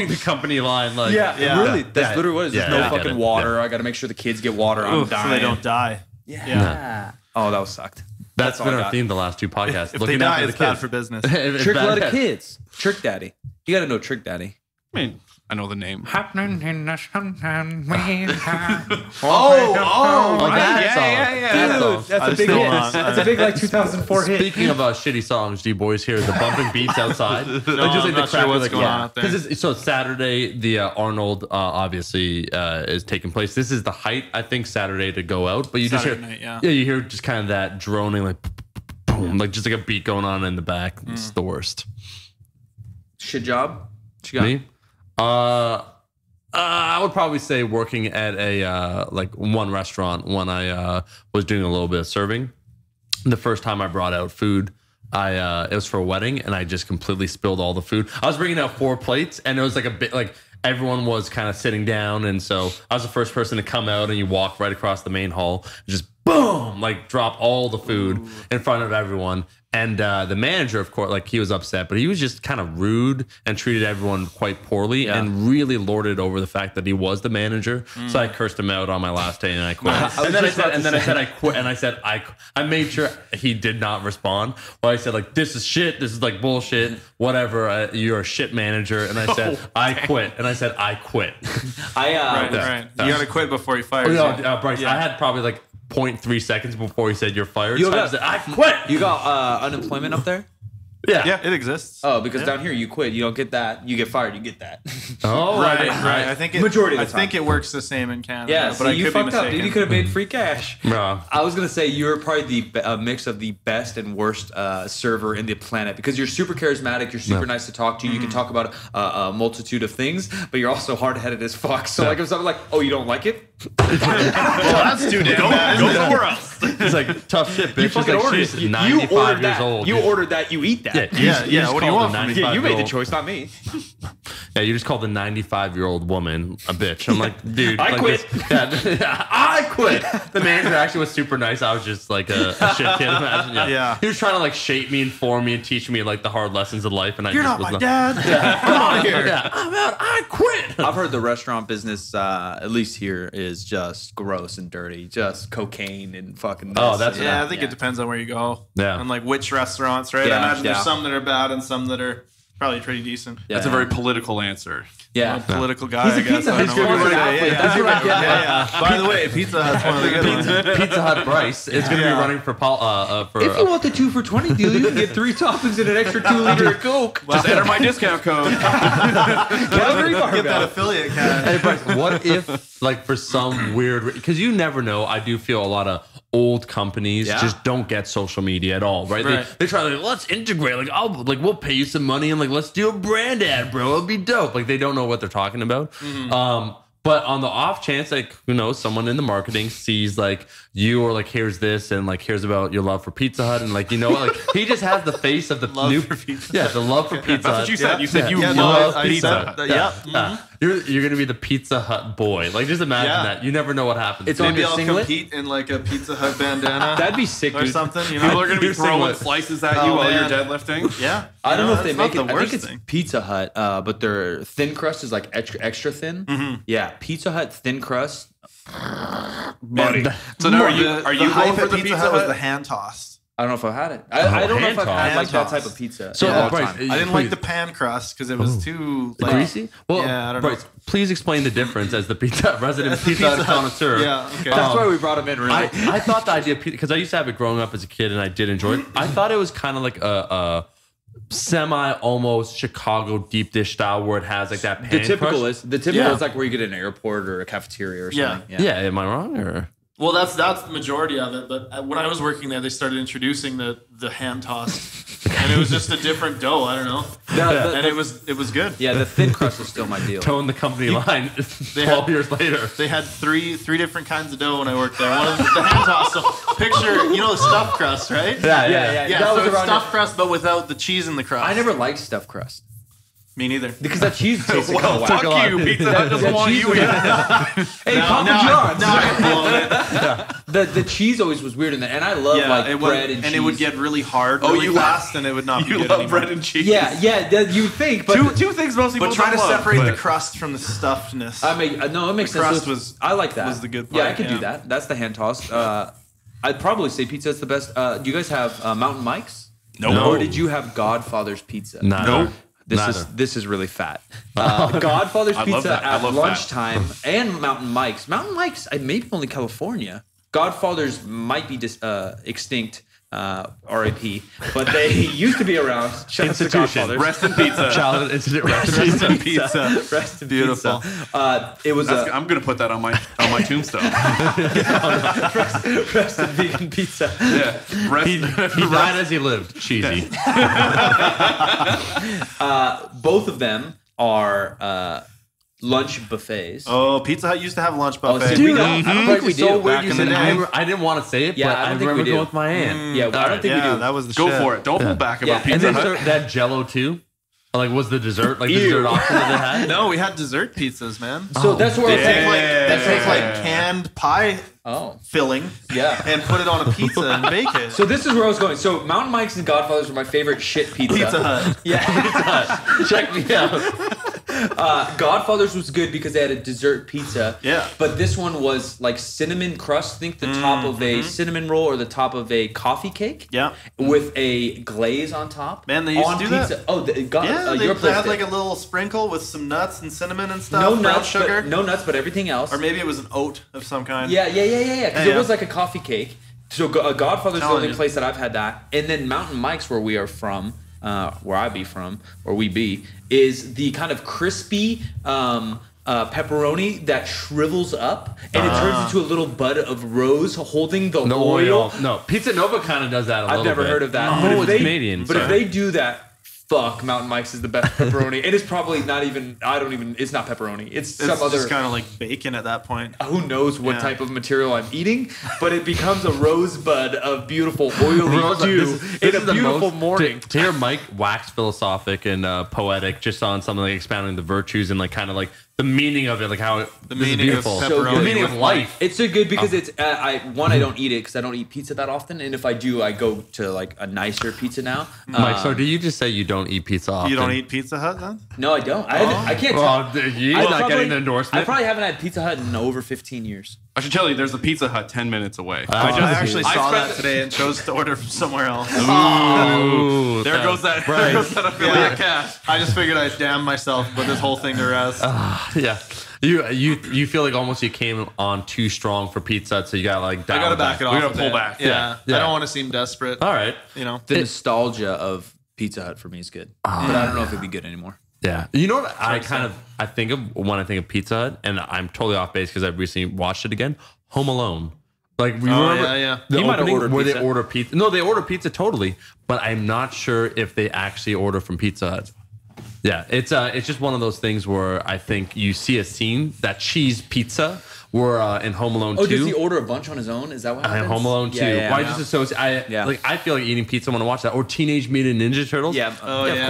the company line, like really. That's literally what it is. There's no fucking water. I got to make sure the kids get water. I'm dying. So they don't die. Yeah. Oh, that was sucked. That's been our theme the last 2 podcasts. If they die, it's bad for business. Trick a lot of kids. Trick daddy. You got to know Trick daddy. I mean, I know the name. Happening in the sunshine. that song. That's a big hit. That's a big like 2004 hit. Speaking of shitty songs, do you boys hear the bumping beats outside? I'm not sure what's going on out there. So Saturday, the Arnold obviously is taking place. This is the height, I think, Saturday to go out. But you Saturday just hear, night, you hear just kind of that droning, like boom, like just like a beat going on in the back. It's the worst. Shit job. What you got? Me? I would probably say working at a like one restaurant when I was doing a little bit of serving. The first time I brought out food, it was for a wedding, and I just completely spilled all the food. I was bringing out 4 plates, and it was like a bit like everyone was kind of sitting down, and so I was the first person to come out, and you walk right across the main hall, just boom, like drop all the food in front of everyone. And the manager, of course, like he was upset, but he was just kind of rude and treated everyone quite poorly and really lorded over the fact that he was the manager. So I cursed him out on my last day and I quit. And then I said I quit. And I said I made sure he did not respond. Well, I said like, this is shit. This is like bullshit. Whatever. You're a shit manager. And I said I quit. And I said I quit. Right. You got to quit before he fires you. Bryce, I had probably like 0.3 seconds before he said you're fired. I said, I quit. You got unemployment up there? Yeah, it exists. Oh, because down here you quit, you don't get that. You get fired, you get that. Oh, right. I think majority of the time. I think it works the same in Canada. Yeah, but you fucked up, dude. You could have made free cash. No. I was gonna say you're probably the mix of the best and worst server in the planet because you're super charismatic. You're super nice to talk to. You can talk about a multitude of things, but you're also hard headed as fuck. So like if someone's like, "Oh, you don't like it?" Well, that's too damn bad. Go somewhere else. It's like tough shit, bitch. You fucking like, ordered she's it. 95 years old. You ordered that. You eat that. Yeah. What do you want from me? Yeah, you made the choice, not me. Yeah, you just called the 95-year-old woman a bitch. I'm like, dude, I like quit. I quit. The manager actually was super nice. I was just like a shit kid. Imagine. Yeah. He was trying to like shape me, inform me, and teach me like the hard lessons of life. And You're just not was my dad. Come on here. Yeah, I'm out. I quit. I've heard the restaurant business, at least here, is just gross and dirty. Just cocaine and fucking. Oh, that's I think it depends on where you go. Yeah. And like which restaurants, right? Yeah, I imagine there's some that are bad and some that are probably pretty decent. Yeah. That's a very political answer. I'm a political guy, I guess. Yeah. By the way, Pizza Hut's one of the good ones. Pizza Hut Bryce is going to be running for If you want the 2 for $20 deal, you can get 3 toppings and an extra 2 liter of Coke. Just enter my discount code. Calgary Barbell. Get that affiliate cash. Hey, Bryce, what if, like, for some weird, because you never know, I do feel a lot of old companies just don't get social media at all, right? They try like, let's integrate, like, we'll pay you some money and like, let's do a brand ad, bro. It'll be dope. Like, they don't know what they're talking about. But on the off chance, like, who knows, someone in the marketing sees like you or like, here's this and like, here's about your love for Pizza Hut. And like, you know, like he just has the face of the love for Pizza. Yeah, the love for Pizza Hut. That's what you said. You said you love love Pizza. Yeah. You're going to be the Pizza Hut boy. Like, just imagine that. You never know what happens. It's on Maybe your I'll singlet? compete in like a Pizza Hut bandana. That'd be sick, or dude. something. You know, People are going to be Your throwing singlet. slices at you while you're deadlifting. Yeah. I don't know if they that's make it. not the I think worst it's thing. Pizza Hut, but their thin crust is like extra thin. Yeah, Pizza Hut thin crust. Buddy. So now are you The going hype for at the Pizza Pizza Hut was Hut? the hand tossed. I don't know if I've had it. I don't know if I've had like that hand type toss. of pizza. So, in a long Bryce, time. I didn't like the pan crust because it was too like, greasy? Well, yeah, I don't know. Bryce, please explain the difference as the resident Pizza Hut connoisseur. Yeah, okay. That's why we brought him in. Really, I thought the idea of pizza, because I used to have it growing up as a kid and I did enjoy it. I thought it was kind of like a semi almost Chicago deep dish style where it has like that pan the typical crust. is like where you get an airport or a cafeteria or something. Yeah, am I wrong or? Well, that's the majority of it. But when I was working there, they started introducing the hand tossed, and it was just a different dough. I don't know, and it was good. Yeah, the thin crust is still my deal. Towing the company line 12 years later. They had three different kinds of dough when I worked there. One of them was the hand toss. So picture, the stuffed crust, right? Yeah. Yeah, so it's stuffed crust, but without the cheese in the crust. I never liked stuffed crust. Me neither. Because that cheese tastes kind of Fuck you, Pizza Hut doesn't want you in. Hey, Papa John's. Now I'm blowing it. The cheese always was weird in there, and I love bread and cheese. And it would get really hard you fast, and it would not be You good love anymore. bread and cheese. Yeah, you think, but Two things most people But try to don't love, separate but- the crust from the stuffedness. it makes The sense. crust So was- I like that. was the good Yeah, I part, could do yeah. that. That's the hand toss. I'd probably say pizza is the best. Do you guys have Mountain Mike's? No. Or did you have Godfather's Pizza? Nah. Nope. This is really fat. Godfather's Pizza at lunchtime and Mountain Mike's. Mountain Mike's, maybe only California. Godfather's might be extinct. RIP, but they used to be around. Institution. Rest in pizza. Childhood incident. Rest in pizza. Rest in Beautiful. Pizza. It was. I'm gonna put that on my tombstone. Rest in vegan pizza. Yeah. He died as he lived. Cheesy. Both of them are lunch buffets. Oh, Pizza Hut used to have lunch buffets. Dude, I don't think we do. So weird Back you in said the day. I didn't want to say it, but I remember going with my aunt. Yeah, I don't think we do. That was the Go shit. for it. Don't hold back about And Pizza then Hut. that Jello too. Like was the dessert the dessert option that they had? No, we had dessert pizzas, man. So that's where They take like canned pie filling and put it on a pizza and bake it. So this is where I was going. So Mountain Mike's and Godfather's were my favorite shit pizza. Pizza Hut. Yeah, Pizza Hut. Check me out. Godfather's was good because they had a dessert pizza. Yeah. But this one was like cinnamon crust. Think the top of a cinnamon roll or the top of a coffee cake. Yeah. With a glaze on top. Man, they used to do pizza. that. Oh, They your place had did. like a little sprinkle with some nuts and cinnamon and stuff. no brown nuts, sugar. no nuts, but everything else. Or maybe it was an oat of some kind. Yeah. Because Yeah. it was like a coffee cake. So Godfather's the Telling only you. place that I've had that. And then Mountain Mike's, where we are from, where I be from, or we be, is the kind of crispy pepperoni that shrivels up and it turns into a little bud of rose holding the oil. No, Pizza Nova kind of does that a little bit. I've never heard of that. No, it's Canadian. But if they do that, fuck, Mountain Mike's is the best pepperoni. It is probably not even, it's not pepperoni. It's some other. It's kind of like bacon at that point. Who knows what type of material I'm eating, but it becomes a rosebud of beautiful oily dew in a beautiful morning. To hear Mike wax philosophic and poetic just on something like expounding the virtues and like kind of like the meaning of it, like how The this is meaning of beautiful. pepperoni The meaning of with life. It's so good because it's I don't eat it because I don't eat pizza that often, and if I do, I go to like a nicer pizza now. Mike, so do you just say you don't eat pizza often? You don't eat Pizza Hut then? No, I don't. I can't. Well, tell. he's I not probably- getting the endorsement. I probably haven't had Pizza Hut in over 15 years. I should tell you, there's a Pizza Hut 10 minutes away. I actually I saw spent- that today and chose to order from somewhere else. Ooh, There goes that affiliate cash. I just figured I'd damn myself with this whole thing to rest. Yeah. You feel like almost you came on too strong for Pizza Hut, so you got like I gotta back it off. We gotta a pull bit. back. Yeah. Yeah. I don't want to seem desperate. All right. You know. The nostalgia of Pizza Hut for me is good, but I don't know if it'd be good anymore. Yeah. You know what I think of when I think of Pizza Hut, and I'm totally off base because I've recently watched it again. Home Alone. Like we remember yeah. the He might have opening ordered where pizza. they order pizza. No, they order pizza totally, but I'm not sure if they actually order from Pizza Hut. Yeah, it's just one of those things where I think you see a scene, that cheese pizza, where in Home Alone 2. Oh, does he order a bunch on his own? Is that what happens? And Home Alone 2. Why just associate? I feel like eating pizza when I watch that. Or Teenage Mutant Ninja Turtles. Yeah, of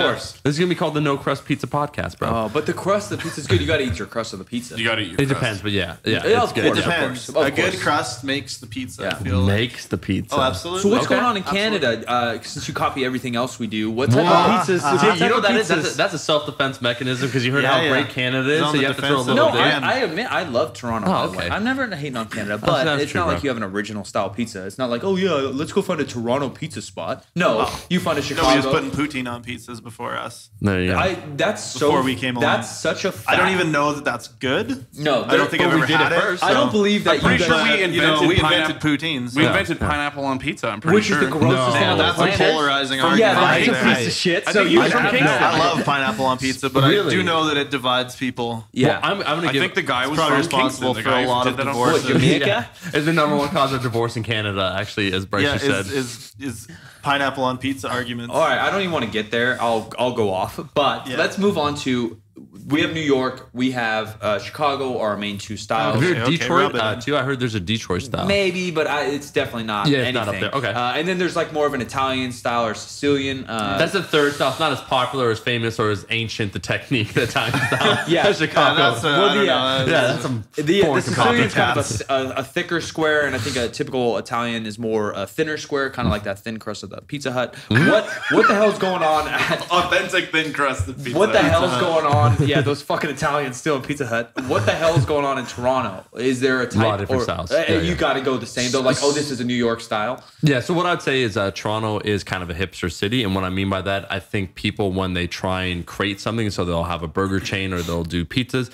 course. This is gonna be called the No Crust Pizza Podcast, bro. Oh, but the crust of the pizza's good. You got to eat your crust of the pizza. You gotta eat your It crust. depends, but yeah, of it's good. course. It depends. Of A good course. crust makes the pizza. Yeah. I feel like. Makes the pizza. Oh, absolutely. So what's Okay. going on in Canada? Since you copy everything else we do, what type of pizzas? You know that's a self-defense mechanism because you heard how great Canada is, He's on so you the have to throw a defensive. little No, bit. I admit I love Toronto. Oh, by the way. okay. I'm never hating on Canada, but that's it's true, not bro. like you have an original style pizza. It's not like, oh yeah, let's go find a Toronto pizza spot. No, you find a Nobody was Chicago. putting poutine on pizzas before us. There you go. That's Before so. we came That's along. such a. I don't fact. even know that that's good. No, I don't think I've but we ever did had it it. first. so- I don't believe that I'm pretty you sure guys- we invented we pineapple. invented poutines. We invented pineapple on pizza. I'm pretty which sure. is the grossest thing on the That's a planet. polarizing argument. Yeah, right that's a there. piece of shit. I So think you he's from have Kingston. no. I love pineapple on pizza, but I Really? do know that it divides people. Yeah, I'm gonna I give. think the guy was probably from responsible Kingston. The for guy a who lot did of that on divorces. purpose. Jamaica. is the number one cause of divorce in Canada. Actually, as Bryce Yeah, just said. is pineapple on pizza arguments. All right, I don't even want to get there. I'll go off, but Yeah. let's move on to. We have New York. We have Chicago. Are our main two styles. Is there Okay, Detroit rub it in. too? I heard there's a Detroit style. Maybe, but it's definitely not. Yeah, it's anything. not up there. Okay. And then there's like more of an Italian style or Sicilian. That's the third style. It's not as popular, as famous, or as ancient the technique, the Italian style. Yeah. As Chicago. Yeah, that's Well, I don't the, know. yeah, that's some the foreign Sicilian's kind copycats. of a thicker square, and I think a typical Italian is more a thinner square, kind of like that thin crust of the Pizza Hut. What the hell's going on? Authentic thin crust of pizza. What the hell's going on? Yeah, those fucking Italians still in Pizza Hut. What the hell is going on in Toronto? Is there a type? A lot of different styles. You got to go the same though. Like, oh, this is a New York style. Yeah. So what I'd say is Toronto is kind of a hipster city, and what I mean by that, I think people when they try and create something, so they'll have a burger chain or they'll do pizzas.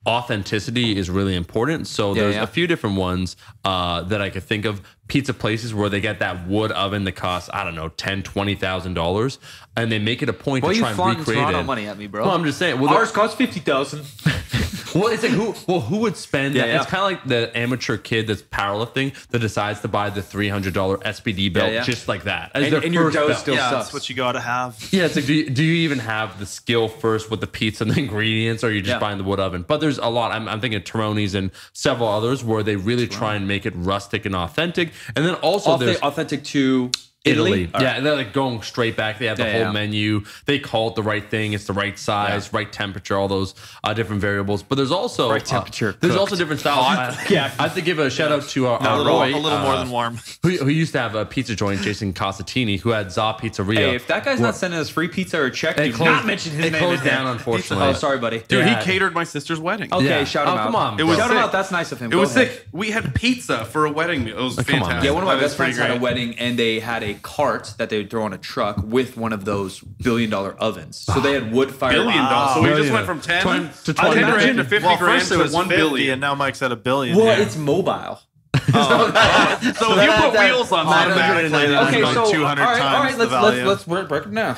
Authenticity is really important. So there's a few different ones that I could think of. Pizza places where they get that wood oven that costs, I don't know, $10,000-$20,000, and they make it a point to try and recreate Toronto it. Money at me, bro. Well, I'm just saying. Well, ours costs $50,000. Well, it's like who would spend that? It's kind of like the amateur kid that's powerlifting that decides to buy the $300 SPD belt just like that. As and your dough belt. still sucks. That's what you got to have. Yeah, it's like, do you even have the skill first with the pizza and the ingredients, or are you just buying the wood oven? But there's a lot. I'm thinking of Taroni's and several others where they really try and make it rustic and authentic. And then also there's authentic to Italy. Right. Yeah, they're like going straight back. They have the whole menu. They call it the right thing. It's the right size, right temperature, all those different variables. But there's also right temperature. There's also different styles. I have to give a shout out to Roy, a little more than warm, who used to have a pizza joint, Jason Cosatini, who had Za Pizzeria. Hey, if that guy's not sending us free pizza or a check, do not mention his name. It closed down, unfortunately. Oh, sorry, buddy. Dude, he catered my sister's wedding. Okay, shout him out. Come on, it was shout him sick. out. That's nice of him. It was sick. We had pizza for a wedding meal. It was fantastic. Yeah, one of my That best is friends pretty had a great. wedding, and they had a cart that they would throw on a truck with one of those billion-dollar ovens. So they had wood fire. $1 billion. So we just went from 10 to 20 grand to 50 grand first it to was 1 50, billion. and now Mike's at $1 billion. Well, it's mobile. So if you put wheels on that, automatically Okay, about so 200 times the value. let's break it down.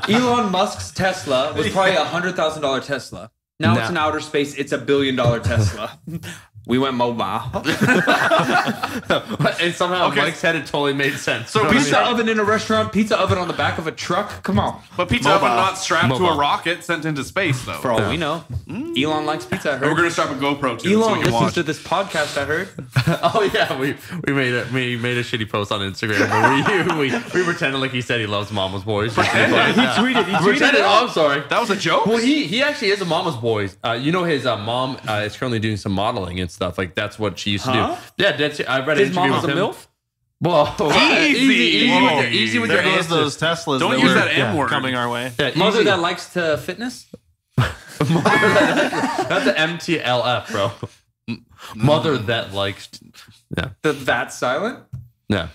Elon Musk's Tesla was probably a $100,000 Tesla. Now it's in outer space. It's $1 billion Tesla. We went mobile. And somehow Mike said it totally made sense. So pizza oven in a restaurant, pizza oven on the back of a truck. Come on. But pizza oven not strapped to a rocket sent into space, though. For all we know, Elon likes pizza. I heard. We're going to strap a GoPro to it so Elon we can listens watch. to this podcast. I heard. Oh yeah, we made a shitty post on Instagram where we pretended like he said he loves Mama's Boys. He tweeted it. Oh, I'm sorry. That was a joke? Well, he actually is a Mama's Boys. You know his mom is currently doing some modeling and stuff. Like that's what she used to do. Yeah, that's I read an His interview mama's with a him. MILF? Whoa, easy with your There goes answers. those Teslas. Don't that use were that M word. coming our way. Yeah, Mother easy. that likes to fitness. That's the MTLF, bro. Mother that likes. That's silent. Yeah.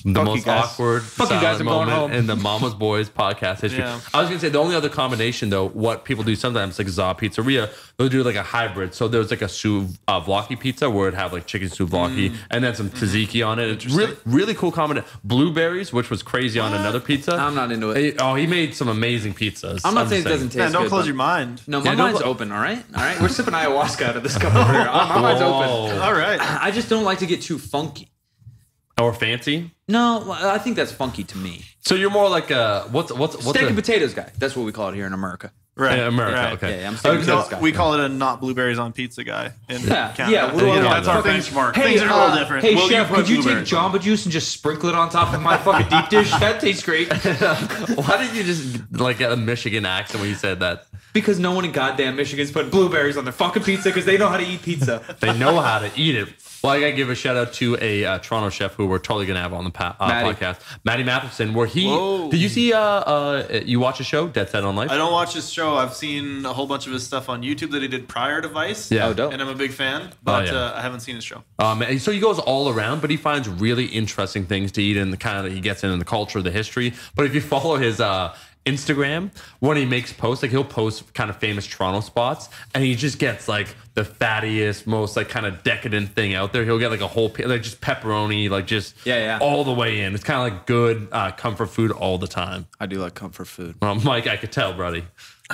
The Fuck most you guys. awkward Fuck you guys, silent I'm going moment home. in the Mama's Boys podcast history. Yeah. I was gonna say the only other combination though, what people do sometimes like Za Pizzeria, they'll do like a hybrid. So there's like a souvlaki pizza where it'd have like chicken souvlaki and then some tzatziki on it. It's really cool combination. Blueberries, which was crazy on another pizza. I'm not into it. He made some amazing pizzas. I'm not saying just it doesn't taste Man, don't good, close but- your mind. No, my Yeah, mind's don't- open. All right. We're sipping ayahuasca out of this cup over here. My mind's open. Whoa. All right. I just don't like to get too funky. Or fancy. No, I think that's funky to me. So you're more like a what's Steak and potatoes guy. That's what we call it here in America. Right. in America? Right. Okay. Yeah, I'm steak and No, potatoes guy. we call it a not blueberries on pizza guy in Canada. Yeah. What do I That's our Things- benchmark. Hey, Things are a little different. Hey, Will you chef, put could you take blueberries on? Jamba Juice and just sprinkle it on top of my fucking deep dish? That tastes great. Why did you just like get a Michigan accent when you said that? Because no one in goddamn Michigan's putting blueberries on their fucking pizza because they know how to eat pizza. They know how to eat it. Well, I gotta give a shout out to a Toronto chef who we're totally gonna have on the podcast, Matty Matheson. Where he did you see? You watch a show, Dead Set on Life? I don't watch his show. I've seen a whole bunch of his stuff on YouTube that he did prior to Vice. Yeah. Oh, dope. And I'm a big fan, but yeah. I haven't seen his show. So he goes all around, but he finds really interesting things to eat and the kind of he gets into the culture, the history. But if you follow his Instagram, when he makes posts, like he'll post kind of famous Toronto spots, and he just gets like the fattiest, most like kind of decadent thing out there. He'll get like a whole like just pepperoni, like just all the way in. It's kind of like good comfort food all the time. I do like comfort food. Mike, I could tell, buddy.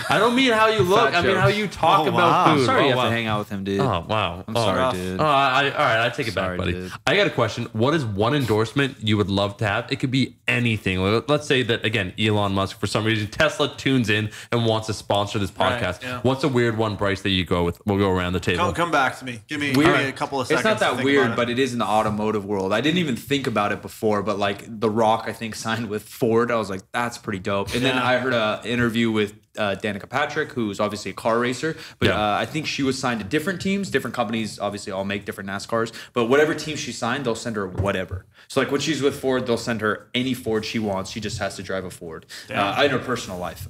I don't mean how you look. I mean how you talk about food. I'm sorry you have wow. to hang out with him, dude. Oh, wow. I'm sorry, dude. All right, I take it Sorry, back, buddy. dude. I got a question. What is one endorsement you would love to have? It could be anything. Let's say that, again, Elon Musk, for some reason, Tesla tunes in and wants to sponsor this podcast. Right, yeah. What's a weird one, Bryce, that you go with? We'll go around the table. Come back to me. Give me a couple of It's seconds. not to that think weird, about but it is in the automotive world. I didn't even think about it before, but like The Rock, I think, signed with Ford. I was like, that's pretty dope. And then I heard an interview with Danica Patrick, who's obviously a car racer, but I think she was signed to different teams. Different companies obviously all make different NASCARs, but whatever team she signed, they'll send her whatever. So like when she's with Ford, they'll send her any Ford she wants. She just has to drive a Ford in her personal life.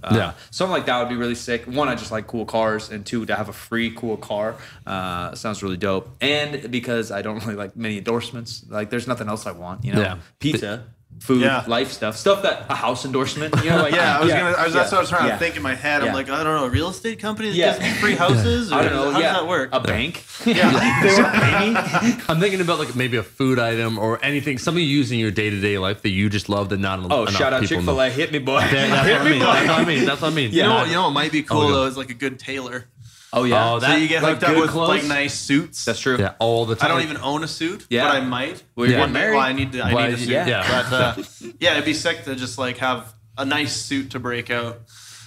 Something like that would be really sick. One, I just like cool cars, and two, to have a free cool car sounds really dope. And because I don't really like many endorsements, like there's nothing else I want, pizza, food, life stuff that a house endorsement, that's what I was trying to think in my head. I'm like, I don't know, a real estate company that gives me free houses? Or I don't know. How does that work? A bank? I'm thinking about like maybe a food item or anything, something you use in your day-to-day life that you just love that not enough shout out people Chick-fil-A, know. hit me, boy. That's what I mean. You know what might be cool though is like a good tailor. Oh yeah, so you get hooked up with clothes? like nice suits. That's true. Yeah, all the time. I don't even own a suit, Yeah. but I might. Well, you're One day, married. I need a suit. Yeah. But it'd be sick to just like have a nice suit to break out.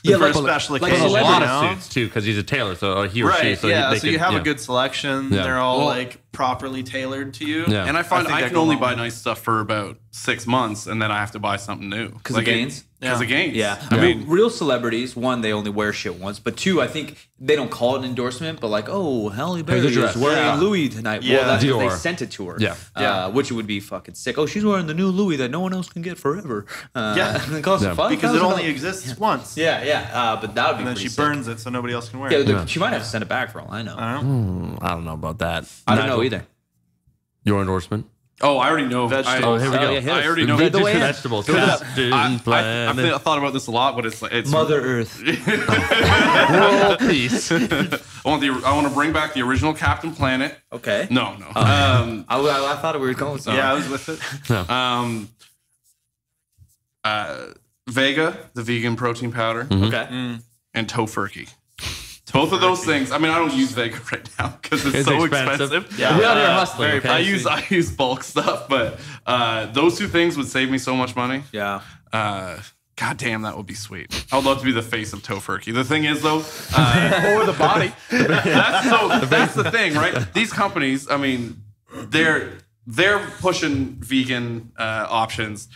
Yeah, for like- a special like But occasion. a lot you know? of suits too, because he's a tailor, so he or she. Right, So yeah. they So you could- have a good selection. Yeah. They're all Well- like properly tailored to you. Yeah. And I find I think I that can go only long buy way. nice stuff for about 6 months, and then I have to buy something new. Because of gains? Because of gains. Yeah. I mean, real celebrities, one, they only wear shit once, but two, I think they don't call it an endorsement, but like, oh, Halle Berry Here's a dress. is wearing Yeah. Louis tonight. Yeah. Well, that's what they Dior. sent it to her. Yeah. Which would be fucking sick. Oh, she's wearing the new Louis that no one else can get forever. Yeah. And it costs Yeah. $5,000. Because it only exists once. Yeah. But that would be And then pretty she sick. burns it so nobody else can wear Yeah, it. she might have to send it back for all I know. I don't know. I don't know about that. I don't know Nigel, either. Your endorsement? I already know. Vegetables. Here we go. yeah, hit I us. already know. Lead the way in. Vegetables. Fill it up. I thought about this a lot, but it's Mother Earth. World peace. I want to bring back the original Captain Planet. Okay. No. I thought we were going somewhere. Yeah, I was with it. Vega, the vegan protein powder, Okay. and Tofurkey. Both of those things. I mean, I don't use Vega right now because it's so expensive. Yeah, we out here hustling. very Okay? I use bulk stuff, but those two things would save me so much money. Yeah. God damn, that would be sweet. I would love to be the face of Tofurkey. The thing is, though, Or the body. that's the thing, right? These companies, I mean, they're pushing vegan options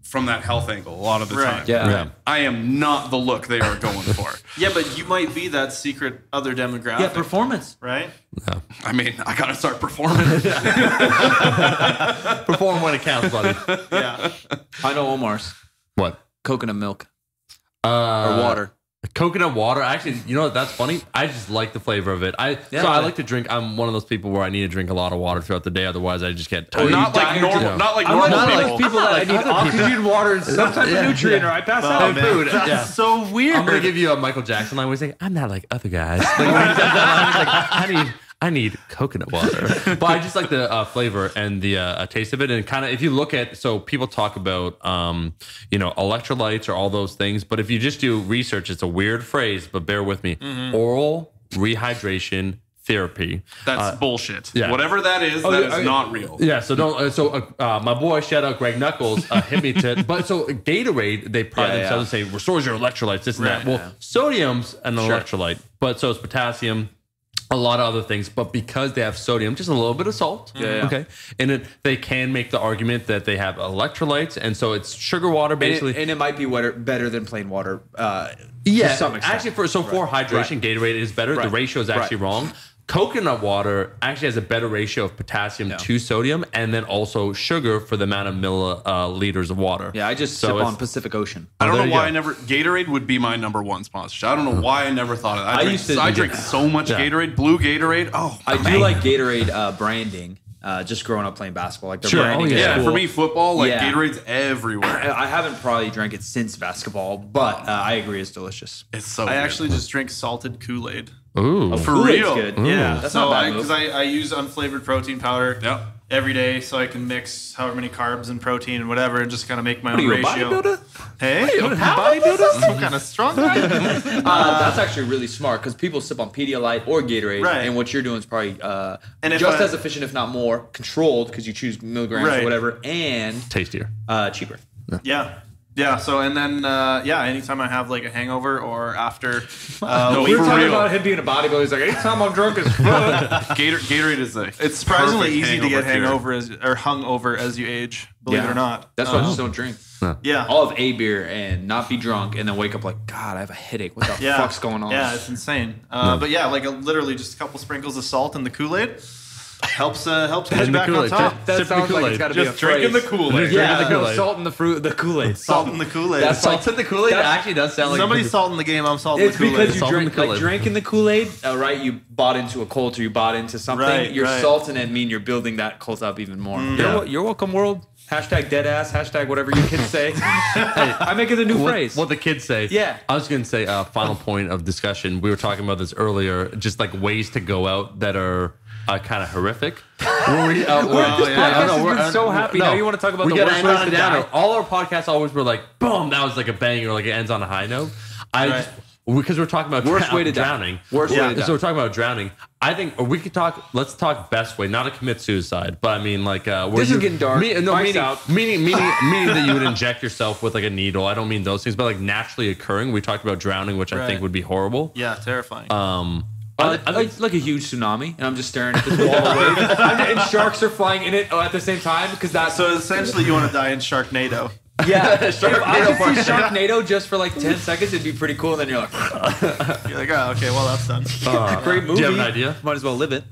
from that health angle a lot of the time. Yeah. I am not the look they are going for. Yeah, but you might be that secret other demographic. Yeah, performance. right? I mean, I gotta start performing. Perform when it counts, buddy. Yeah. I know Omar's. What? Coconut milk. Or water. Coconut water. Actually, you know what? That's funny. I just like the flavor of it. I like to drink. I'm one of those people where I need to drink a lot of water throughout the day. Otherwise, I just get tired. not like normal. Not like normal people. people that I need oxygen, water, and some type of nutrient, or I pass out. Food. That's so weird. I'm gonna give you a Michael Jackson line where he's like, "I'm not like other guys." Like, when he says that line, he's like, I need coconut water. But I just like the flavor and the taste of it. And kind of, if you look at, so people talk about, electrolytes or all those things. But if you just do research, it's a weird phrase, but bear with me. Oral rehydration therapy. That's bullshit. Yeah. Whatever that is, that is not real. Yeah, so don't. My boy, shout out Greg Knuckles, hit me to. But so Gatorade, they pride themselves and say restores your electrolytes, this and that. Well, sodium's an electrolyte, but so is potassium. A lot of other things, but because they have sodium, just a little bit of salt. Okay, and they can make the argument that they have electrolytes, and so it's sugar water basically. And it might be better than plain water. Yeah, to some extent. actually, for hydration, Gatorade is better. The ratio is actually wrong. Coconut water actually has a better ratio of potassium to sodium, and then also sugar for the amount of milliliters of water. Yeah, I just sip on Pacific Ocean. I don't there know you why go. Gatorade would be my number one sponsorship. I don't know why I never thought of that. I drink so much Gatorade, blue Gatorade. Oh, I do like Gatorade branding. Just growing up playing basketball, like the branding. Yeah, is for cool. me, football, Gatorade's everywhere. I haven't probably drank it since basketball, but I agree it's delicious. It's so. I good. actually just drink salted Kool-Aid. Ooh, For Kool-Aid's real. good. Yeah, That's so not bad because I use unflavored protein powder every day, so I can mix however many carbs and protein and whatever, and just kind of make my own ratio. Hey, bodybuilder? Some kind of strong guy? That's actually really smart because people sip on Pedialyte or Gatorade, and what you're doing is probably just as efficient, if not more, controlled because you choose milligrams or whatever, and tastier, cheaper. Yeah. So and then anytime I have like a hangover or after, We were talking about him being a bodybuilder. He's like, anytime I'm drunk as fuck. Gatorade is it's surprisingly perfect easy to get hangover hungover as you age. Believe it or not. That's why I just don't drink. Yeah. I'll have a beer and not be drunk, and then wake up like, God, I have a headache. What the fuck's going on? Yeah, it's insane. But yeah, like literally just a couple sprinkles of salt in the Kool-Aid helps get you back on top. That sounds like it's got to be a Just drinking the Kool-Aid. Yeah, salt in the Kool-Aid. Salt in the Kool-Aid. That's Salt in the Kool-Aid actually does sound like somebody's salting the game. I'm salting the It's Kool-Aid. because you drinking the Kool-Aid, right? You bought into a cult, or you bought into something. Right, you're right. salting it, mean you're building that cult up even more. Yeah. You're welcome, world. Hashtag deadass. Hashtag whatever you kids say. I'm making the new phrase. What the kids say. Yeah. I was going to say, final point of discussion. We were talking about this earlier, just like ways to go out that are kind of horrific. This podcast has been so happy. Now you want to talk about the gotta worst end ways on to a downer. die. All our podcasts always were like, boom, that was like a banger, like it ends on a high note. Because we're talking about Worst way to drowning. Worst way to die. So we're talking about drowning. I think let's talk best way, not to commit suicide, but I mean like This is getting dark. Meaning that you would inject yourself with like a needle. I don't mean those things, but like naturally occurring. We talked about drowning, which I think would be horrible. Yeah, terrifying. It's like a huge tsunami, and I'm just staring at this wall of waves, and sharks are flying in it at the same time because that's so essentially you want to die in Sharknado. yeah. If I could see Sharknado just for like 10 seconds, it'd be pretty cool. And then you're like, You're like, oh, okay, well that's done. great movie. Do you have an idea? Might as well live it.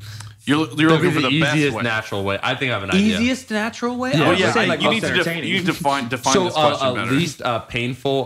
You're looking for the the best easiest way. natural way. I think I have an idea. Easiest natural way. Yeah. I was Yeah, just saying, like, you most need to entertaining. you need to define So this question better. least painful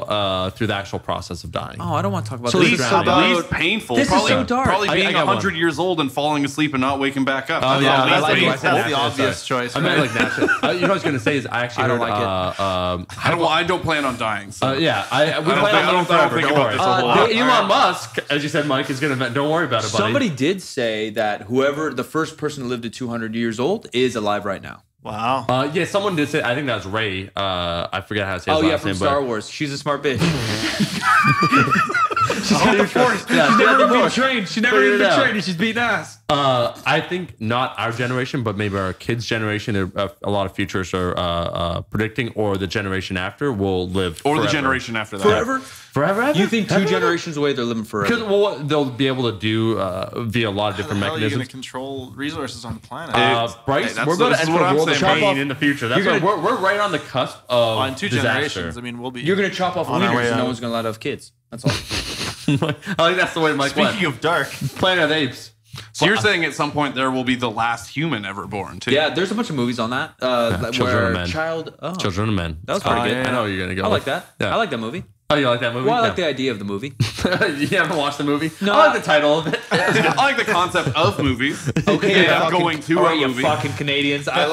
through the actual process of dying. Oh, I don't want to talk about So this. least drowning. least painful. This is probably, so dark. Probably I being got one. 100 years old and falling asleep and not waking back up. Oh, yeah, That's I like least it. painful. That's the obvious choice. I meant like natural. You know what I was going to say is I actually I don't heard, like I don't plan on dying. So. yeah, we plan I on don't forever. think Don't about worry. this a whole lot. Elon Musk, as you said, Mike, is going to. Don't worry about it, buddy. Somebody did say that whoever the first person to live to 200 years old is alive right now. Wow. Yeah, someone did say. I think that was Ray. I forget how to say his Oh yeah, last from name. Star Wars. She's a smart bitch. She's got the force. Yeah, She's she's got never the been force. trained. She never Figured even it been out. trained. And she's beating ass. I think not our generation, but maybe our kids' generation. A lot of futurists are predicting, or the generation after will live Or forever. the generation after that. Forever. You think two generations away they're living Because forever? well, they'll be able to do via a lot of different How are you going mechanisms. to control resources on the planet? Bryce, that's- we're going to this is enter what a I'm world of saying, pain man. in the future. That's why we're right on the cusp of in 2 disaster. generations, I mean, we'll be. You're going to chop off On our leaders way and no out. one's going to let have kids. That's all. I think that's the way Mike went. Speaking of dark, Planet of the Apes. So you're saying at some point there will be the last human ever born, too? Yeah, there's a bunch of movies on that. Children of Men. Children of Men. That was pretty good. I know where you're going to go. I like that. Yeah. I like that movie. Oh, you like that movie? Well, I like Yeah. the idea of the movie. You haven't watched the movie? No, I like the title of it. I like the concept of movies. Okay, Yeah, going to a you movie. fucking Canadians. I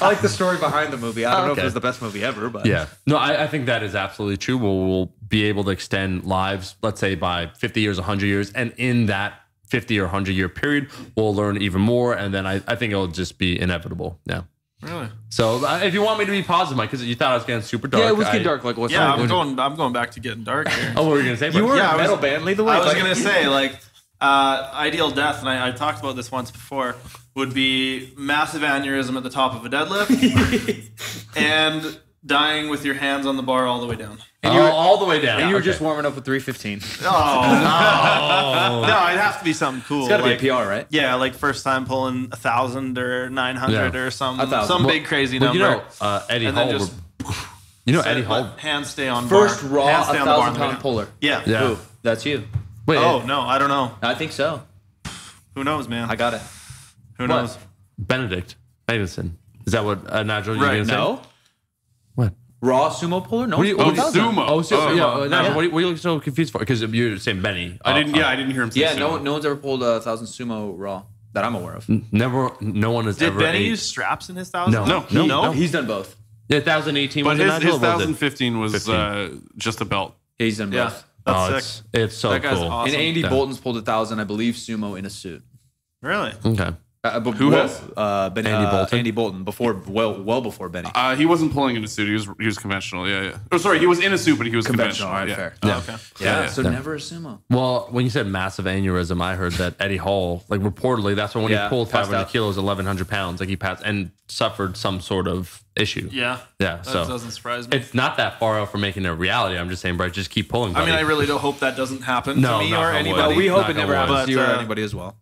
like the story behind the movie. I don't know if it was the best movie ever, but Yeah. No, I think that is absolutely true. We'll be able to extend lives, let's say, by 50 years, 100 years. And in that 50 or 100 year period, we'll learn even more. And then I think it'll just be inevitable. Yeah. really? So if you want me to be positive, Mike, because you thought I was getting super dark. yeah, it was getting dark. Like what's Yeah, wrong? I'm going back to getting dark here. Oh, what were you going to say? You Bryce? were Yeah, a I was- metal band. Lead the way. I was Like- gonna say like ideal death, and I talked about this once before. Would be massive aneurysm at the top of a deadlift, and dying with your hands on the bar all the way down. And you were- all the way down. And you were Okay. just warming up with 315. It's Oh no, it'd have to be something cool. got to like, be a PR, right? Yeah, like first time pulling 1,000 or 900 Yeah. or some 1,000. big crazy Well, number. Eddie and then Hall. just Eddie Hall. hands stay on First bar. raw, Hands stay on the bar on the way 1,000-pound down. puller. Yeah. Yeah. Who? That's you. Wait. Oh no, I don't know. I think so. Who knows, man? I got it. Who knows? Benedict Magnuson. Is that what Nigel? You're Right, gonna say? No. What? Raw sumo puller? No. What do you? it's What do you 1,000. sumo. Oh, so, Oh, yeah. Nigel, yeah. what are you looking so confused for? Because you're saying Benny. I didn't hear him say Yeah, sumo. no one's ever pulled 1,000 sumo raw that I'm aware of. Never. No one has Did ever. Benny ate- use straps in his 1,000? No. He's done both. Yeah, 2018 But was it, his Nigel? Or was it? 2015 was 15. just a belt. Yeah, he's done Yeah, both. that's Oh, sick. it's so That guy's cool. awesome. And Andy Yeah. Bolton's pulled 1,000, I believe, sumo in a suit. Really? Okay. Who has? Andy Bolton? Andy Bolton before well before Benny. He wasn't pulling in a suit. He was conventional. Yeah. Oh, sorry. He was in a suit, but he was conventional. All right, yeah. fair. Yeah. Okay. Yeah, yeah. so never a sumo. Well, when you said massive aneurysm, I heard that Eddie Hall, like reportedly, that's when Yeah, he pulled passed 500 out. kilos, 1,100 pounds, like he passed and suffered some sort of issue. Yeah. Yeah, That so doesn't surprise me. it's not that far out from making it a reality. I'm just saying, Bryce, just keep pulling. I Buddy. mean, I really don't hope that doesn't happen No, to me knock or on wood. anybody. We hope Knock it never on wood. happens to you or But, anybody as well.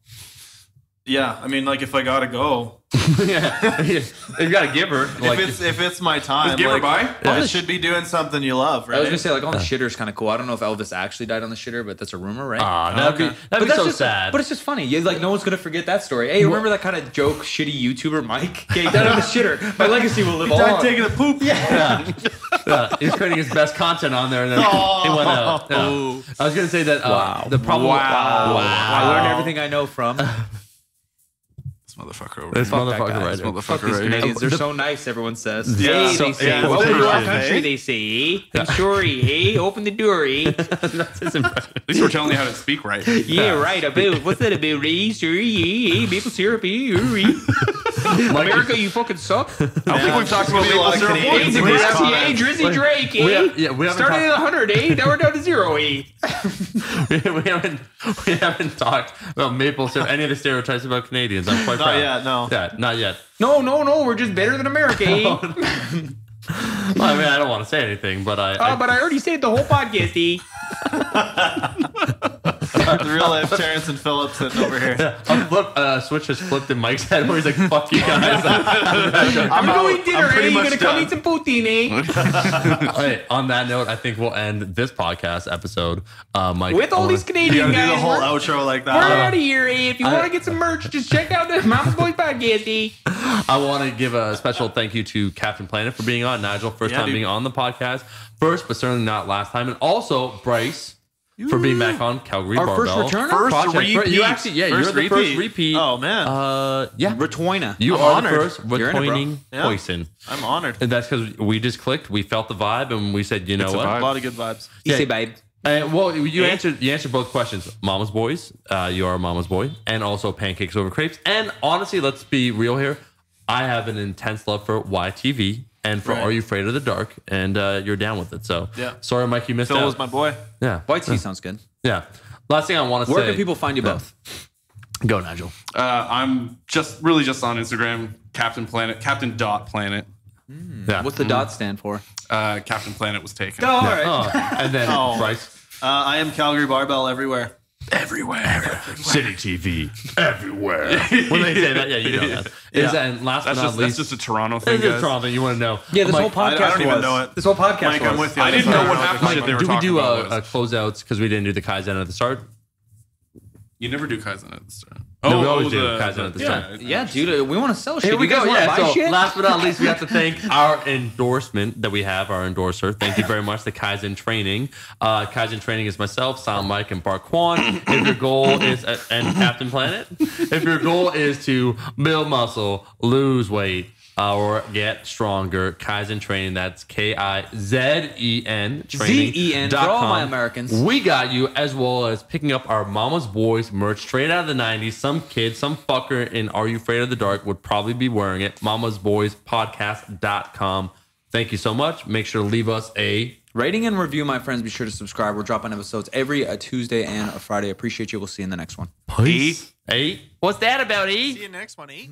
Yeah, I mean, like if I gotta go, Yeah, you gotta give her. Like, if it's my time, give her by. I should be doing something you love, right? I was gonna say like on the shitter is kind of cool. I don't know if Elvis actually died on the shitter, but that's a rumor, right? that'd be that's so just, sad. But it's just funny. Like no one's gonna forget that story. Hey, remember that kind of joke, shitty YouTuber Mike? Okay, he died on the shitter. My legacy will live on. Died taking a poop. Yeah. He's creating his best content on there, and then he went out. Yeah. I was gonna say that. The problem. Wow. I learned everything I know from This motherfucker over This here. motherfucker right This there. motherfucker these right here. Canadians. They're so nice. Everyone says. Yeah. Hey, they say, Welcome welcome to our to country. They say, I'm sorry. Hey, open the door. That's his impression. At least we're telling you how to speak right. Yeah, right. About what's that about? Sorry, maple syrup. America, you fucking suck. I don't think we've talked about maple syrup Hey, once. the Gracier, Drizzy Drake, eh? We haven't Started at 100, eh? Now we're down to 0, eh? we haven't talked about maple syrup. Any of the stereotypes about Canadians? I'm quite proud. Not yet, no. Yeah, not yet. No, we're just better than America, eh? Well, I mean, I don't want to say anything, but But I already said the whole podcast, eh? The real life Terrence and Phillips sitting over here. Switch has flipped in Mike's head where he's like, "Fuck you guys." I'm going to eat dinner, I'm eh? pretty You much gonna come done. eat some poutine, eh? Hey, on that note, I think we'll end this podcast episode. Mike, With all these You Canadian gotta do the guys, whole we're outro like out that. of here, eh? If you want to get some merch, just check out the Mama's Boys podcast, eh? I want to give a special thank you to Captain Planet for being on. Nigel, first time dude. being on the podcast. First, but certainly not last time. And also Bryce for being back on Calgary Our Barbell. first returner? First Project. repeat. You actually, yeah, First you're the first repeat. repeat. Oh, man. Yeah. Retoina. You I'm are honored. the first You're in it, bro. returning Yeah. poison. I'm honored. And that's because we just clicked. We felt the vibe and we said, you know It's a what? vibe. A lot of good vibes. You Yeah. say, babe. Well, you answered both questions. Mama's Boys, you are a Mama's Boy, and also Pancakes Over Crepes. And honestly, let's be real here. I have an intense love for YTV and for Right. Are You Afraid of the Dark? And you're down with it. So Yeah. sorry, Mike, you missed Phil out. was my boy. Yeah. White tea sounds good. Yeah. Last thing I want to say. Where can people find you both? Go, Nigel. I'm just on Instagram, Captain Planet, Captain.Planet. Yeah. What's the dot stand for? Captain Planet was taken. All right. Oh, and then Oh. Bryce. I am Calgary Barbell everywhere. Everywhere. City TV. Everywhere. When they say that, yeah, you know that. Yeah. And last but That's not just, that's least. just a Toronto thing, This is guys. Toronto. You want to know? Yeah, this Mike, whole podcast I don't even was. know it. This whole podcast Mike, I'm was. with you. I didn't know what half the Mike, shit they were do we talking do about was. closeouts because we didn't do the Kaizen at the start? You never do Kaizen at the start. No, we always do Kaizen at the yeah, start. Yeah, dude, we want to sell shit. Here we you guys go. want to Yeah. buy So shit? last but not least, we have to thank our endorsement that we have, our endorser. Thank you very much, the Kaizen Training. Kaizen Training is myself, Sam Mike, and Bart Kwan. If your goal is and Captain Planet, if your goal is to build muscle, lose weight, or get stronger, Kaizen Training. That's KIZEN training. ZEN for all my Americans. We got you, as well as picking up our Mama's Boys merch straight out of the 90s. Some kid, some fucker in Are You Afraid of the Dark would probably be wearing it. mamasboyspodcast.com. Thank you so much. Make sure to leave us a Rating and review, my friends. Be sure to subscribe. We're dropping episodes every Tuesday and a Friday. Appreciate you. We'll see you in the next one. peace. Hey, what's that about, E? See you next one, E.